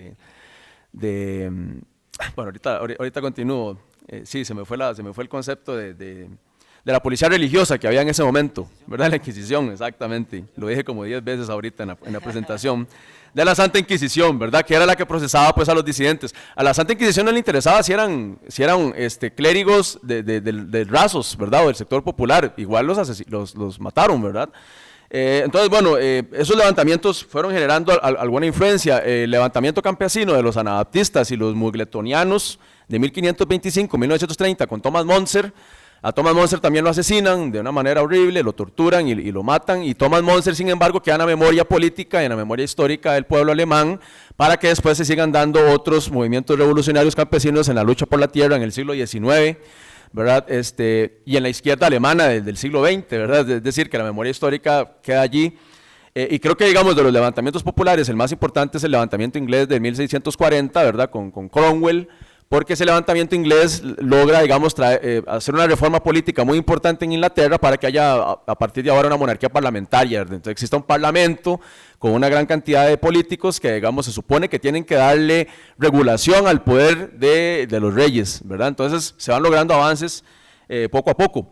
ahorita continúo, sí, se me fue el concepto de la policía religiosa que había en ese momento, ¿verdad? La Inquisición, exactamente, lo dije como 10 veces ahorita en la presentación, de la Santa Inquisición, ¿verdad? Que era la que procesaba pues a los disidentes. A la Santa Inquisición no le interesaba si eran clérigos de rasos, ¿verdad? O del sector popular, igual los mataron, ¿verdad? Entonces, esos levantamientos fueron generando alguna influencia. El levantamiento campesino de los anabaptistas y los mugletonianos de 1525-1930 con Thomas Monser. A Thomas Monser también lo asesinan de una manera horrible, lo torturan y lo matan, y Thomas Monser, sin embargo, queda en la memoria política y en la memoria histórica del pueblo alemán, para que después se sigan dando otros movimientos revolucionarios campesinos en la lucha por la tierra en el siglo XIX, ¿verdad? Y en la izquierda alemana del siglo XX, ¿verdad? Es decir, que la memoria histórica queda allí. Y creo que, digamos, de los levantamientos populares, el más importante es el levantamiento inglés de 1640, ¿verdad? Con Cromwell, porque ese levantamiento inglés logra, digamos, hacer una reforma política muy importante en Inglaterra para que haya a partir de ahora una monarquía parlamentaria, ¿verdad? Entonces exista un parlamento con una gran cantidad de políticos que, digamos, se supone que tienen que darle regulación al poder de los reyes, ¿verdad? Entonces se van logrando avances poco a poco.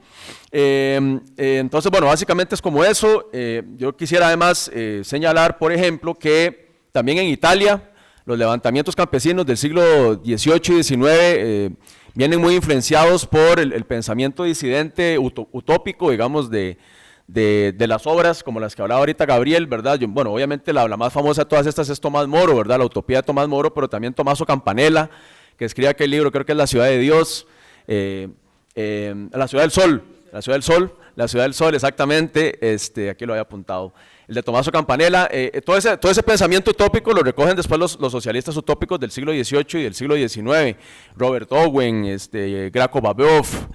Entonces, básicamente es como eso. Yo quisiera además señalar, por ejemplo, que también en Italia, los levantamientos campesinos del siglo XVIII y XIX vienen muy influenciados por el pensamiento disidente utópico, digamos, de las obras como las que hablaba ahorita Gabriel, ¿verdad? Obviamente la más famosa de todas estas es Tomás Moro, ¿verdad? La utopía de Tomás Moro, pero también Tommaso Campanella, que escribe aquel libro, creo que es La ciudad de Dios, La ciudad del sol, exactamente, aquí lo había apuntado. El de Tommaso Campanella, todo ese pensamiento utópico lo recogen después los socialistas utópicos del siglo XVIII y del siglo XIX, Robert Owen, Graco Babeuf,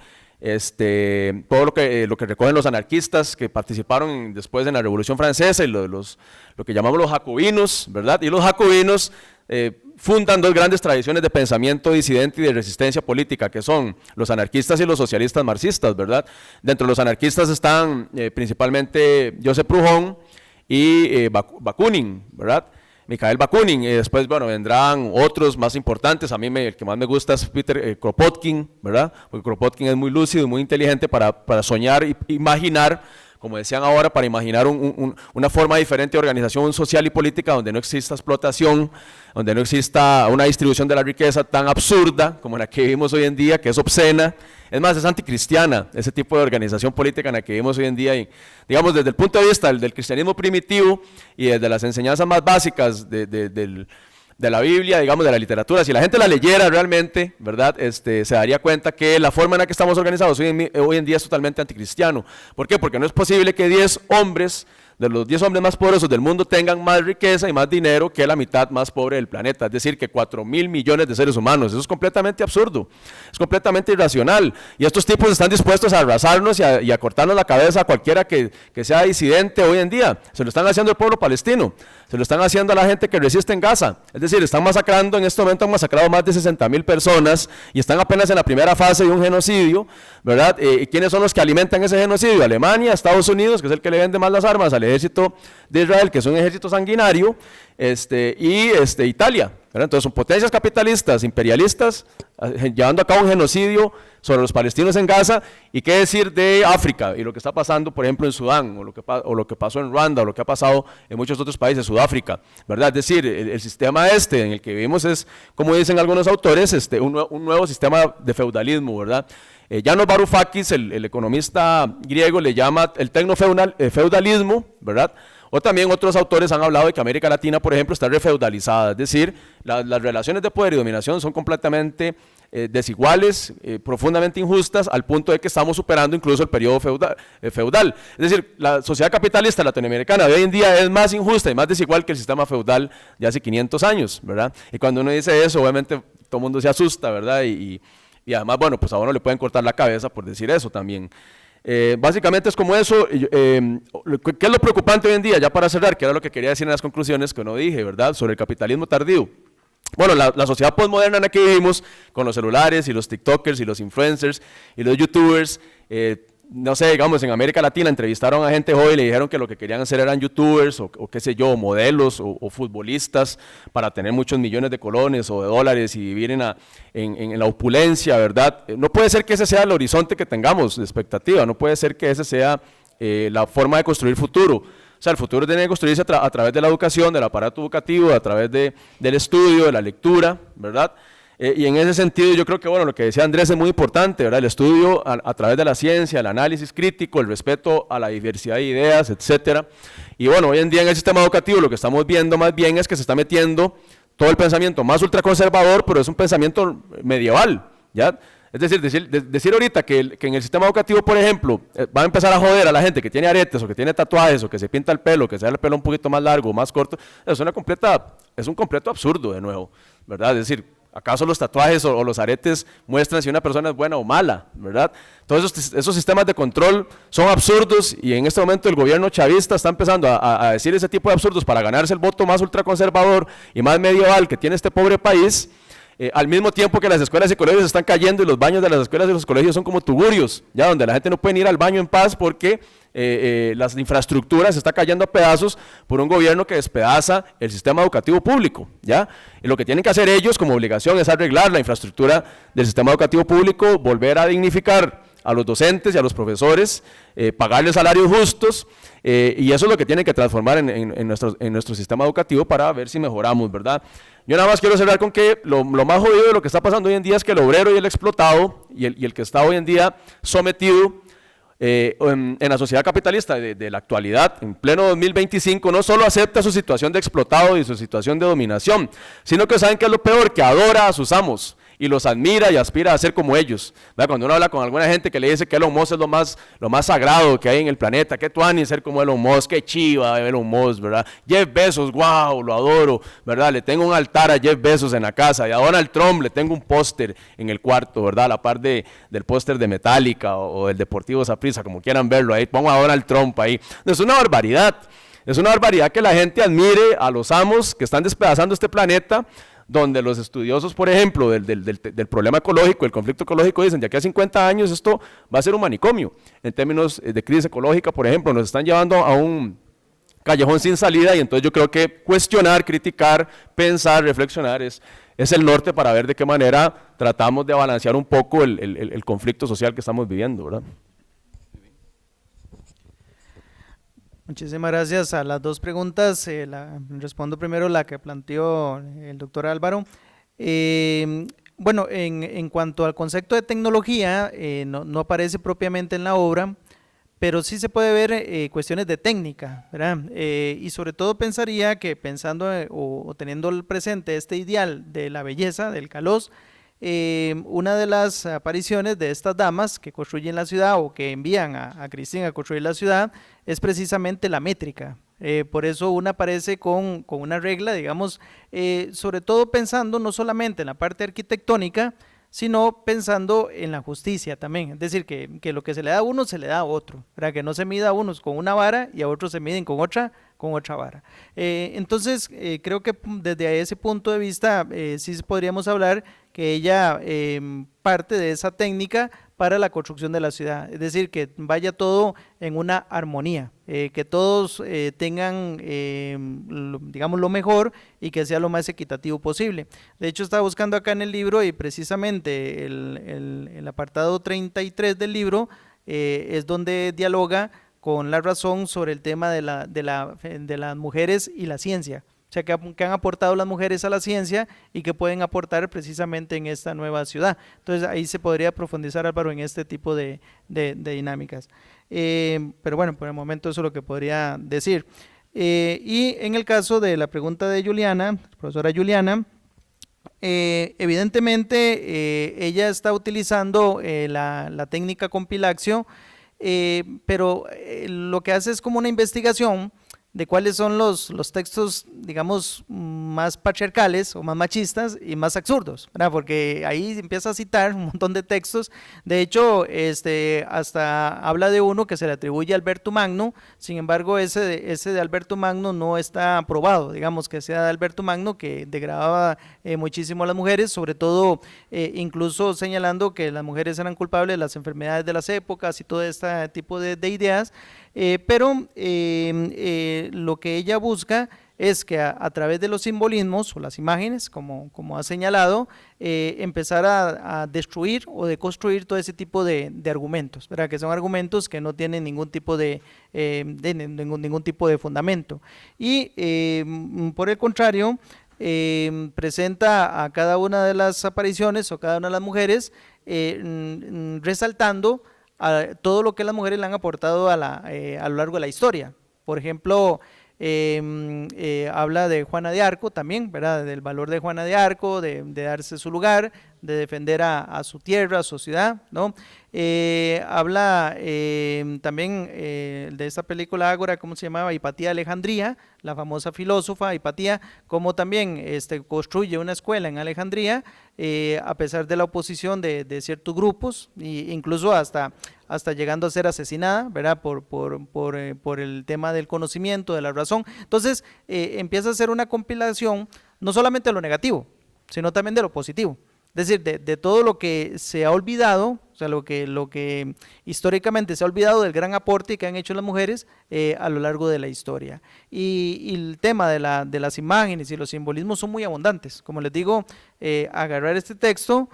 todo lo que recogen los anarquistas que participaron después en la Revolución Francesa y lo que llamamos los jacobinos, ¿verdad? Y los jacobinos fundan dos grandes tradiciones de pensamiento disidente y de resistencia política, que son los anarquistas y los socialistas marxistas, ¿verdad? Dentro de los anarquistas están principalmente Joseph Proudhon y Bakunin, ¿verdad? Mikhail Bakunin, y después, vendrán otros más importantes. A mí el que más me gusta es Peter Kropotkin, ¿verdad? Porque Kropotkin es muy lúcido y muy inteligente para soñar y imaginar, como decían ahora, para imaginar una forma diferente de organización social y política donde no exista explotación, donde no exista una distribución de la riqueza tan absurda como la que vivimos hoy en día, que es obscena. Es más, es anticristiana ese tipo de organización política en la que vivimos hoy en día. Y, digamos, desde el punto de vista del cristianismo primitivo y desde las enseñanzas más básicas del de la Biblia, digamos, de la literatura. Si la gente la leyera realmente, ¿verdad? Se daría cuenta que la forma en la que estamos organizados hoy en día es totalmente anticristiano. ¿Por qué? Porque no es posible que 10 hombres, de los 10 hombres más poderosos del mundo, tengan más riqueza y más dinero que la mitad más pobre del planeta. Es decir, que 4.000 millones de seres humanos. Eso es completamente absurdo, es completamente irracional. Y estos tipos están dispuestos a arrasarnos y a cortarnos la cabeza a cualquiera que sea disidente hoy en día. Se lo están haciendo al pueblo palestino, se lo están haciendo a la gente que resiste en Gaza. Es decir, están masacrando, en este momento han masacrado más de 60.000 personas y están apenas en la primera fase de un genocidio, ¿verdad? ¿Quiénes son los que alimentan ese genocidio? Alemania, Estados Unidos, que es el que le vende más las armas al ejército de Israel, que es un ejército sanguinario, y Italia, ¿verdad? Entonces son potencias capitalistas, imperialistas, llevando a cabo un genocidio sobre los palestinos en Gaza. Y qué decir de África y lo que está pasando, por ejemplo, en Sudán, o lo que pasó en Ruanda, o lo que ha pasado en muchos otros países, Sudáfrica, ¿verdad? Es decir, el sistema en el que vivimos es, como dicen algunos autores, un nuevo sistema de feudalismo, ¿verdad? Yanis Varoufakis, el economista griego, le llama el tecnofeudalismo, ¿verdad? O también otros autores han hablado de que América Latina, por ejemplo, está refeudalizada, es decir, las relaciones de poder y dominación son completamente desiguales, profundamente injustas, al punto de que estamos superando incluso el periodo feudal. Es decir, la sociedad capitalista latinoamericana de hoy en día es más injusta y más desigual que el sistema feudal de hace 500 años, ¿verdad? Y cuando uno dice eso, obviamente todo el mundo se asusta, ¿verdad? Y además, bueno, pues a uno le pueden cortar la cabeza por decir eso también. Básicamente es como eso. ¿Qué es lo preocupante hoy en día? Ya para cerrar, que era lo que quería decir en las conclusiones que no dije, ¿verdad? Sobre el capitalismo tardío. Bueno, la sociedad postmoderna en la que vivimos, con los celulares y los tiktokers y los influencers y los youtubers, no sé, digamos, en América Latina entrevistaron a gente joven y le dijeron que lo que querían hacer eran youtubers o qué sé yo, modelos o futbolistas para tener muchos millones de colones o de dólares y vivir en la opulencia, ¿verdad? No puede ser que ese sea el horizonte que tengamos de expectativa, no puede ser que ese sea la forma de construir futuro. O sea, el futuro tiene que construirse a través de la educación, del aparato educativo, a través del estudio, de la lectura, ¿verdad? Y en ese sentido yo creo que, bueno, lo que decía Andrés es muy importante, ¿verdad? El estudio a través de la ciencia, el análisis crítico, el respeto a la diversidad de ideas, etcétera. Y bueno, hoy en día en el sistema educativo lo que estamos viendo más bien es que se está metiendo todo el pensamiento más ultraconservador, pero es un pensamiento medieval, ¿ya? Es decir, decir ahorita que en el sistema educativo, por ejemplo, va a empezar a joder a la gente que tiene aretes o que tiene tatuajes o que se pinta el pelo, que se da el pelo un poquito más largo o más corto, es un completo absurdo de nuevo, ¿verdad? Es decir, ¿acaso los tatuajes o los aretes muestran si una persona es buena o mala, verdad? Todos esos sistemas de control son absurdos y en este momento el gobierno chavista está empezando a decir ese tipo de absurdos para ganarse el voto más ultraconservador y más medieval que tiene este pobre país. Al mismo tiempo que las escuelas y colegios están cayendo y los baños de las escuelas y los colegios son como tugurios, ya donde la gente no puede ir al baño en paz porque las infraestructuras se están cayendo a pedazos por un gobierno que despedaza el sistema educativo público, ¿ya? Y lo que tienen que hacer ellos como obligación es arreglar la infraestructura del sistema educativo público, volver a dignificar a los docentes y a los profesores, pagarles salarios justos, y eso es lo que tienen que transformar en nuestro sistema educativo para ver si mejoramos, ¿verdad? Yo nada más quiero cerrar con que lo más jodido de lo que está pasando hoy en día es que el obrero y el explotado y el que está hoy en día sometido en la sociedad capitalista de la actualidad, en pleno 2025, no solo acepta su situación de explotado y su situación de dominación, sino que saben que es lo peor, que adora a sus amos y los admira y aspira a ser como ellos, ¿verdad? Cuando uno habla con alguna gente que le dice que Elon Musk es lo más sagrado que hay en el planeta, que tuani ser como Elon Musk, que chiva Elon Musk, ¿verdad? Jeff Bezos, wow, lo adoro, ¿verdad? Le tengo un altar a Jeff Bezos en la casa, y a Donald Trump le tengo un póster en el cuarto, ¿verdad? A la par del póster de Metallica o del Deportivo Saprissa, como quieran verlo, ahí pongo a Donald Trump ahí. Es una barbaridad, es una barbaridad que la gente admire a los amos que están despedazando este planeta, donde los estudiosos, por ejemplo, del problema ecológico, el conflicto ecológico, dicen, de aquí a 50 años esto va a ser un manicomio. En términos de crisis ecológica, por ejemplo, nos están llevando a un callejón sin salida, y entonces yo creo que cuestionar, criticar, pensar, reflexionar es el norte para ver de qué manera tratamos de balancear un poco el conflicto social que estamos viviendo, ¿verdad? Muchísimas gracias a las dos preguntas. Respondo primero la que planteó el doctor Álvaro. Bueno, en cuanto al concepto de tecnología, no aparece propiamente en la obra, pero sí se puede ver cuestiones de técnica, ¿verdad? Y sobre todo pensaría que pensando o teniendo el presente este ideal de la belleza, del Kalos, una de las apariciones de estas damas que construyen la ciudad o que envían a Christine a construir la ciudad es precisamente la métrica. Por eso una aparece con una regla, digamos, sobre todo pensando no solamente en la parte arquitectónica, sino pensando en la justicia también, es decir, que lo que se le da a uno se le da a otro, para que no se mida a unos con una vara y a otros se miden con otra vara. Entonces, creo que desde ese punto de vista sí podríamos hablar que ella parte de esa técnica para la construcción de la ciudad, es decir, que vaya todo en una armonía, que todos tengan, digamos, lo mejor y que sea lo más equitativo posible. De hecho, estaba buscando acá en el libro y precisamente el apartado 33 del libro es donde dialoga con la razón sobre el tema de las mujeres y la ciencia. O sea, que han aportado las mujeres a la ciencia y que pueden aportar precisamente en esta nueva ciudad. Entonces, ahí se podría profundizar, Álvaro, en este tipo de dinámicas. Pero bueno, por el momento eso es lo que podría decir. Y en el caso de la pregunta de Juliana, profesora Juliana, evidentemente ella está utilizando la técnica Compilaxio, pero lo que hace es como una investigación de cuáles son los textos, digamos, más patriarcales o más machistas y más absurdos, ¿verdad? Porque ahí empieza a citar un montón de textos. De hecho, hasta habla de uno que se le atribuye a Alberto Magno. Sin embargo, ese de Alberto Magno no está aprobado, digamos, que sea de Alberto Magno, que degradaba muchísimo a las mujeres, sobre todo incluso señalando que las mujeres eran culpables de las enfermedades de las épocas y todo este tipo de ideas. Pero lo que ella busca es que a través de los simbolismos o las imágenes, como ha señalado, empezar a destruir o deconstruir todo ese tipo de argumentos, ¿verdad? Que son argumentos que no tienen ningún tipo de fundamento. Y por el contrario, presenta a cada una de las apariciones o cada una de las mujeres resaltando a todo lo que las mujeres le han aportado a lo largo de la historia. Por ejemplo, habla de Juana de Arco también, ¿verdad? Del valor de Juana de Arco, de darse su lugar, de defender a su tierra, a su ciudad, ¿no? Habla también de esta película Ágora, ¿cómo se llamaba? Hipatía de Alejandría, la famosa filósofa Hipatía, como también construye una escuela en Alejandría, a pesar de la oposición de ciertos grupos, e incluso hasta llegando a ser asesinada, ¿verdad? Por el tema del conocimiento, de la razón. Entonces, empieza a hacer una compilación, no solamente de lo negativo, sino también de lo positivo. Es decir, de todo lo que se ha olvidado, o sea, lo que históricamente se ha olvidado del gran aporte que han hecho las mujeres a lo largo de la historia. Y el tema de las imágenes y los simbolismos son muy abundantes. Como les digo, agarrar este texto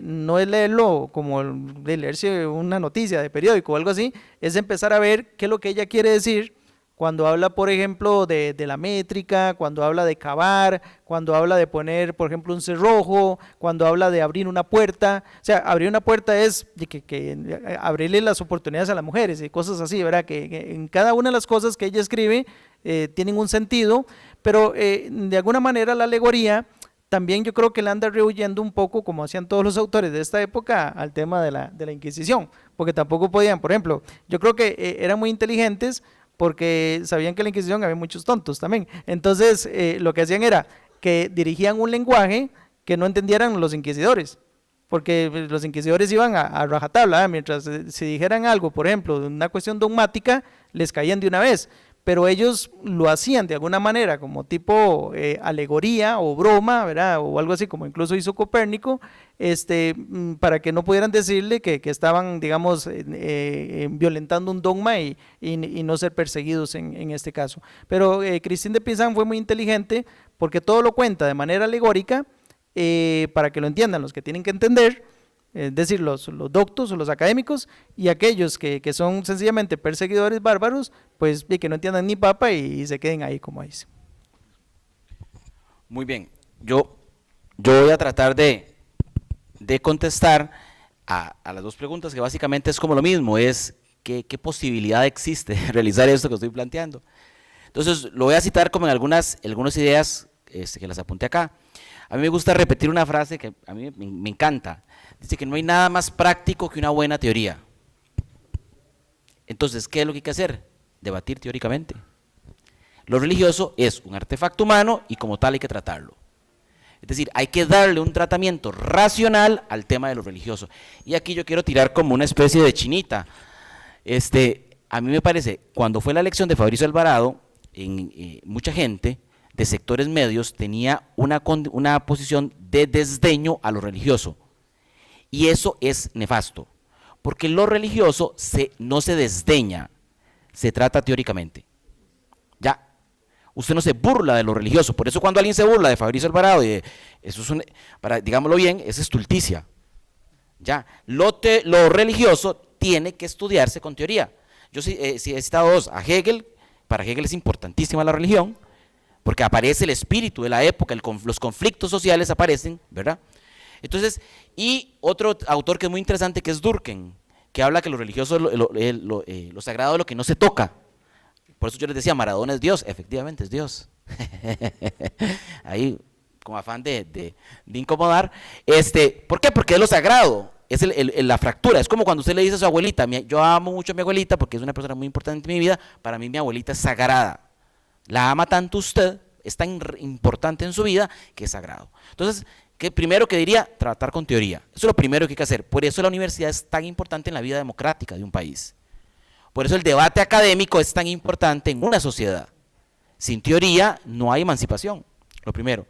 no es leerlo como de leerse una noticia de periódico o algo así, es empezar a ver qué es lo que ella quiere decir cuando habla, por ejemplo, de la métrica, cuando habla de cavar, cuando habla de poner, por ejemplo, un cerrojo, cuando habla de abrir una puerta. O sea, abrir una puerta es que abrirle las oportunidades a las mujeres y cosas así, ¿verdad? Que en cada una de las cosas que ella escribe tienen un sentido, pero de alguna manera la alegoría también yo creo que le anda rehuyendo un poco, como hacían todos los autores de esta época, al tema de la Inquisición, porque tampoco podían, por ejemplo, yo creo que eran muy inteligentes porque sabían que en la Inquisición había muchos tontos también. Entonces, lo que hacían era que dirigían un lenguaje que no entendieran los inquisidores, porque los inquisidores iban a rajatabla, mientras si dijeran algo, por ejemplo, de una cuestión dogmática, les caían de una vez, pero ellos lo hacían de alguna manera como tipo alegoría o broma, ¿verdad? O algo así como incluso hizo Copérnico, para que no pudieran decirle que estaban, digamos, violentando un dogma y no ser perseguidos en este caso. Pero Christine de Pizan fue muy inteligente porque todo lo cuenta de manera alegórica para que lo entiendan los que tienen que entender, es decir, los doctos o los académicos, y aquellos que son sencillamente perseguidores bárbaros, pues que no entiendan ni papa y se queden ahí como dice. Muy bien, yo voy a tratar de contestar a las dos preguntas, que básicamente es como lo mismo, es qué posibilidad existe de realizar esto que estoy planteando. Entonces, lo voy a citar como en algunas ideas que las apunté acá. A mí me gusta repetir una frase que a mí me encanta. Dice que no hay nada más práctico que una buena teoría. Entonces, ¿qué es lo que hay que hacer? Debatir teóricamente. Lo religioso es un artefacto humano y como tal hay que tratarlo. Es decir, hay que darle un tratamiento racional al tema de lo religioso. Y aquí yo quiero tirar como una especie de chinita. A mí me parece, cuando fue la elección de Fabricio Alvarado, mucha gente de sectores medios tenía una posición de desdeño a lo religioso. Y eso es nefasto, porque lo religioso no se desdeña, se trata teóricamente. Ya. Usted no se burla de lo religioso, por eso cuando alguien se burla de Fabricio Alvarado, eso es digámoslo bien, es estulticia. Ya, lo religioso tiene que estudiarse con teoría. Yo sí he citado a Hegel. Para Hegel es importantísima la religión, porque aparece el espíritu de la época, los conflictos sociales aparecen, ¿verdad? Entonces, y otro autor que es muy interesante, que es Durkheim, que habla que lo religioso, lo sagrado es lo que no se toca. Por eso yo les decía, Maradona es Dios, efectivamente es Dios. Ahí, con afán de incomodar. ¿Por qué? Porque es lo sagrado, es la fractura. Es como cuando usted le dice a su abuelita, yo amo mucho a mi abuelita porque es una persona muy importante en mi vida, para mí mi abuelita es sagrada. La ama tanto usted, es tan importante en su vida, que es sagrado. Entonces, primero que diría, tratar con teoría. Eso es lo primero que hay que hacer. Por eso la universidad es tan importante en la vida democrática de un país. Por eso el debate académico es tan importante en una sociedad. Sin teoría no hay emancipación, lo primero.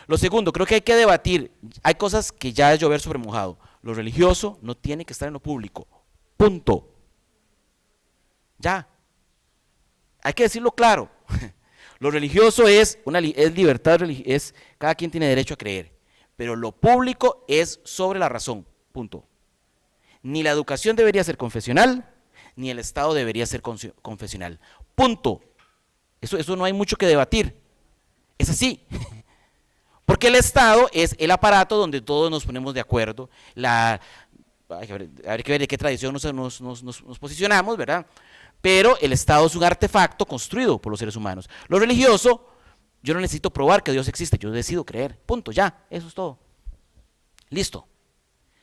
Lo segundo, creo que hay que debatir, hay cosas que ya es llover sobre mojado. Lo religioso no tiene que estar en lo público, punto. Ya, hay que decirlo claro. Lo religioso es libertad, cada quien tiene derecho a creer, pero lo público es sobre la razón, punto. Ni la educación debería ser confesional, ni el Estado debería ser confesional. Punto. Eso no hay mucho que debatir. Es así. Porque el Estado es el aparato donde todos nos ponemos de acuerdo. Hay que ver de qué tradición nos posicionamos, ¿verdad? Pero el Estado es un artefacto construido por los seres humanos. Lo religioso, yo no necesito probar que Dios existe, yo decido creer. Punto, ya, eso es todo. Listo.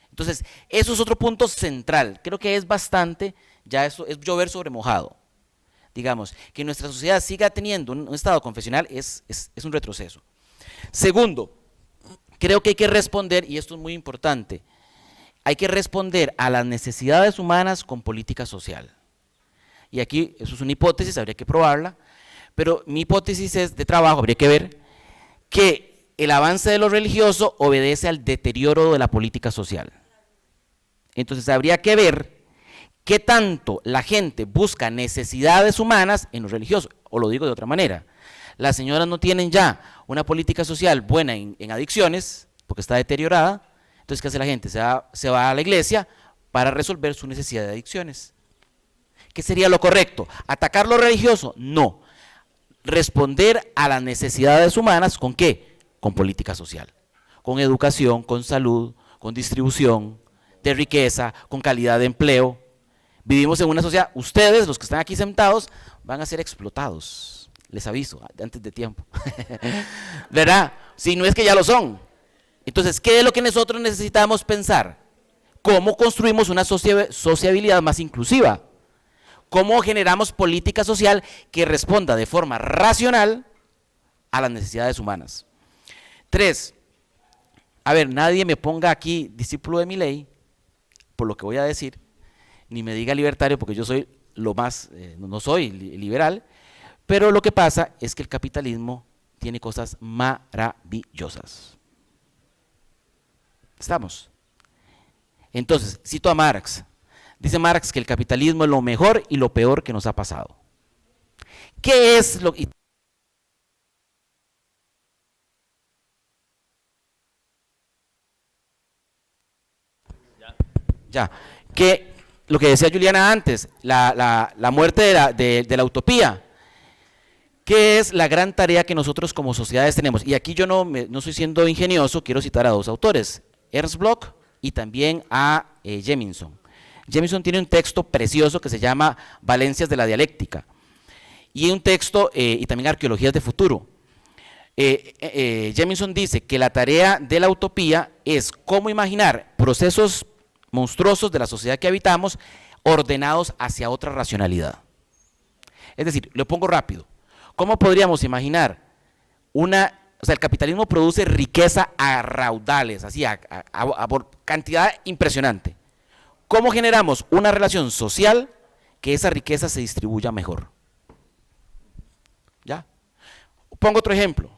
Entonces, eso es otro punto central. Creo que es bastante, ya eso es llover sobre mojado. Digamos, que nuestra sociedad siga teniendo un estado confesional es un retroceso. Segundo, creo que hay que responder, y esto es muy importante, hay que responder a las necesidades humanas con política social. Y aquí, eso es una hipótesis, habría que probarla, pero mi hipótesis es de trabajo, habría que ver que el avance de lo religioso obedece al deterioro de la política social. Entonces habría que ver qué tanto la gente busca necesidades humanas en lo religioso, o lo digo de otra manera. Las señoras no tienen ya una política social buena en adicciones, porque está deteriorada. Entonces, ¿qué hace la gente? Se va a la iglesia para resolver su necesidad de adicciones. ¿Qué sería lo correcto? ¿Atacar lo religioso? No. Responder a las necesidades humanas, ¿con qué? Con política social, con educación, con salud, con distribución de riqueza, con calidad de empleo. Vivimos en una sociedad, ustedes, los que están aquí sentados, van a ser explotados. Les aviso, antes de tiempo. ¿Verdad? Si no es que ya lo son. Entonces, ¿qué es lo que nosotros necesitamos pensar? ¿Cómo construimos una sociabilidad más inclusiva? ¿Cómo generamos política social que responda de forma racional a las necesidades humanas? 3. A ver, nadie me ponga aquí discípulo de mi ley, por lo que voy a decir, ni me diga libertario, porque yo soy no soy liberal, pero lo que pasa es que el capitalismo tiene cosas maravillosas. ¿Estamos? Entonces, cito a Marx. Dice Marx que el capitalismo es lo mejor y lo peor que nos ha pasado. ¿Qué es lo que... Ya, que lo que decía Juliana antes, la muerte de la utopía. ¿Qué es la gran tarea que nosotros como sociedades tenemos? Y aquí yo no estoy siendo ingenioso, quiero citar a dos autores, Ernst Bloch y también a Jemisin. Jameson tiene un texto precioso que se llama Valencias de la dialéctica, y un texto, y también Arqueologías de futuro. Jameson dice que la tarea de la utopía es cómo imaginar procesos monstruosos de la sociedad que habitamos ordenados hacia otra racionalidad. Es decir, lo pongo rápido, ¿cómo podríamos imaginar o sea, el capitalismo produce riqueza a raudales, así a cantidad impresionante. ¿Cómo generamos una relación social que esa riqueza se distribuya mejor? ¿Ya? Pongo otro ejemplo.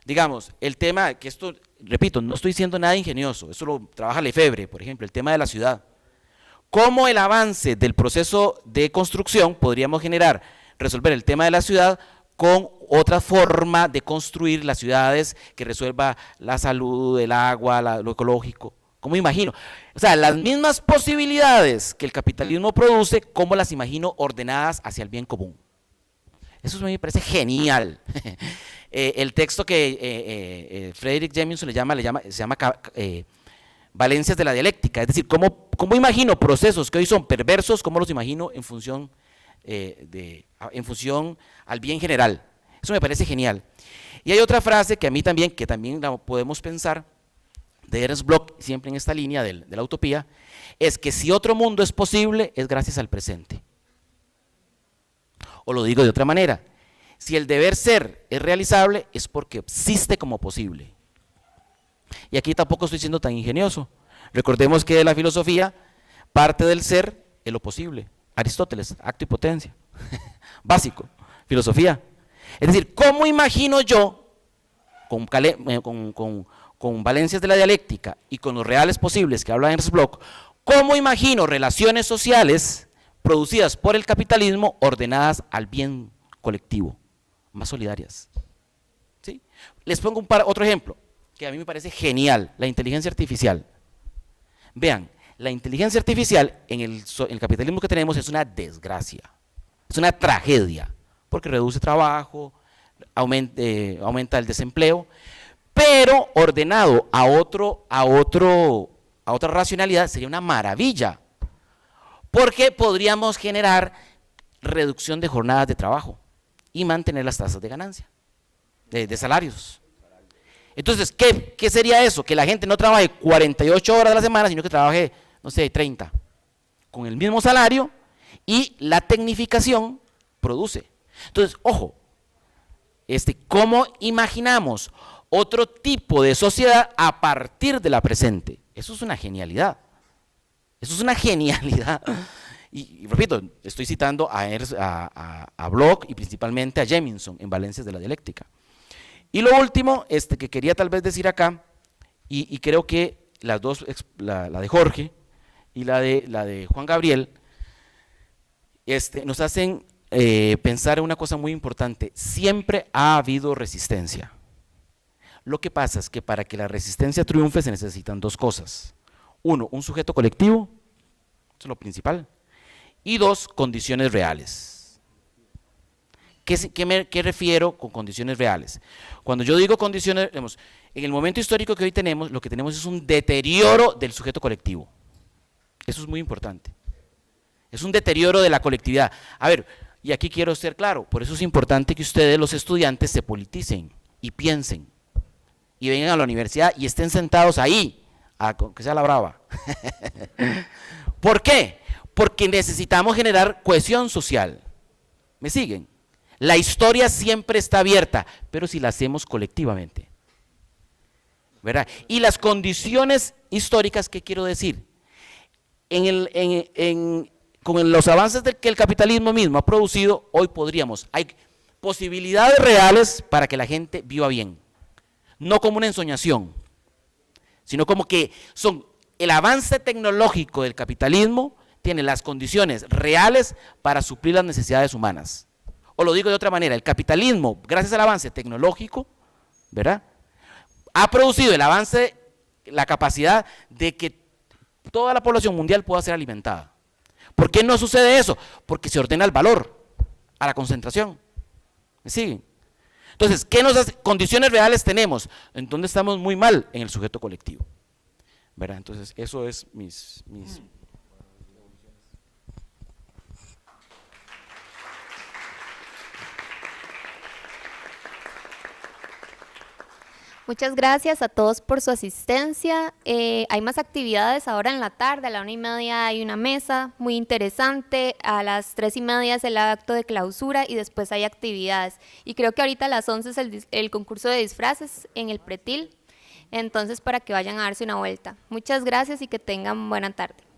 Digamos, el tema, que esto, repito, no estoy diciendo nada ingenioso, eso lo trabaja Lefebvre, por ejemplo, el tema de la ciudad. ¿Cómo el avance del proceso de construcción podríamos resolver el tema de la ciudad con otra forma de construir las ciudades que resuelva la salud, el agua, lo ecológico? ¿Cómo imagino? O sea, las mismas posibilidades que el capitalismo produce, ¿cómo las imagino ordenadas hacia el bien común? Eso me parece genial. El texto que Frederick Jameson se llama Valencias de la dialéctica, es decir, ¿cómo imagino procesos que hoy son perversos, cómo los imagino en función al bien general? Eso me parece genial. Y hay otra frase que a mí también, que también la podemos pensar, de Ernst Bloch, siempre en esta línea de la utopía, es que si otro mundo es posible, es gracias al presente. O lo digo de otra manera, si el deber ser es realizable, es porque existe como posible. Y aquí tampoco estoy siendo tan ingenioso. Recordemos que de la filosofía, parte del ser es lo posible. Aristóteles, acto y potencia. Básico, filosofía. Es decir, ¿cómo imagino yo, con Valencias de la dialéctica y con los reales posibles que habla Ernst Bloch, cómo imagino relaciones sociales producidas por el capitalismo ordenadas al bien colectivo, más solidarias? ¿Sí? Les pongo otro ejemplo, que a mí me parece genial, la inteligencia artificial. Vean, la inteligencia artificial en el capitalismo que tenemos es una desgracia, es una tragedia, porque reduce trabajo, aumenta el desempleo, pero ordenado a otra racionalidad sería una maravilla, porque podríamos generar reducción de jornadas de trabajo y mantener las tasas de ganancia, de salarios. Entonces, ¿qué sería eso? Que la gente no trabaje 48 horas a la semana, sino que trabaje, no sé, 30, con el mismo salario, y la tecnificación produce. Entonces, ojo, ¿cómo imaginamos otro tipo de sociedad a partir de la presente? Eso es una genialidad. Eso es una genialidad. Y repito, estoy citando a Bloch y principalmente a Jameson en Valencias de la dialéctica. Y lo último que quería tal vez decir acá, y creo que las dos, la de Jorge y la de Juan Gabriel, nos hacen pensar en una cosa muy importante. Siempre ha habido resistencia. Lo que pasa es que para que la resistencia triunfe se necesitan dos cosas. Uno, un sujeto colectivo, eso es lo principal. Y dos, condiciones reales. ¿Qué refiero con condiciones reales? Cuando yo digo condiciones, en el momento histórico que hoy tenemos, lo que tenemos es un deterioro del sujeto colectivo. Eso es muy importante. Es un deterioro de la colectividad. A ver, y aquí quiero ser claro, por eso es importante que ustedes, los estudiantes, se politicen y piensen. Y vengan a la universidad y estén sentados ahí, que sea la brava. ¿Por qué? Porque necesitamos generar cohesión social. ¿Me siguen? La historia siempre está abierta, pero si la hacemos colectivamente. ¿Verdad? Y las condiciones históricas, ¿qué quiero decir? Con los avances que el capitalismo mismo ha producido, hoy hay posibilidades reales para que la gente viva bien. No como una ensoñación, sino como que el avance tecnológico del capitalismo tiene las condiciones reales para suplir las necesidades humanas. O lo digo de otra manera, el capitalismo, gracias al avance tecnológico, ¿verdad?, ha producido la capacidad de que toda la población mundial pueda ser alimentada. ¿Por qué no sucede eso? Porque se ordena el valor, a la concentración. ¿Me siguen? Entonces, ¿qué condiciones reales tenemos? En donde estamos muy mal en el sujeto colectivo. ¿Verdad? Entonces, eso es mis Muchas gracias a todos por su asistencia. Hay más actividades ahora en la tarde, a la 1:30 hay una mesa muy interesante, a las 3:30 es el acto de clausura y después hay actividades. Y creo que ahorita a las 11 es el concurso de disfraces en el pretil, entonces para que vayan a darse una vuelta. Muchas gracias y que tengan buena tarde.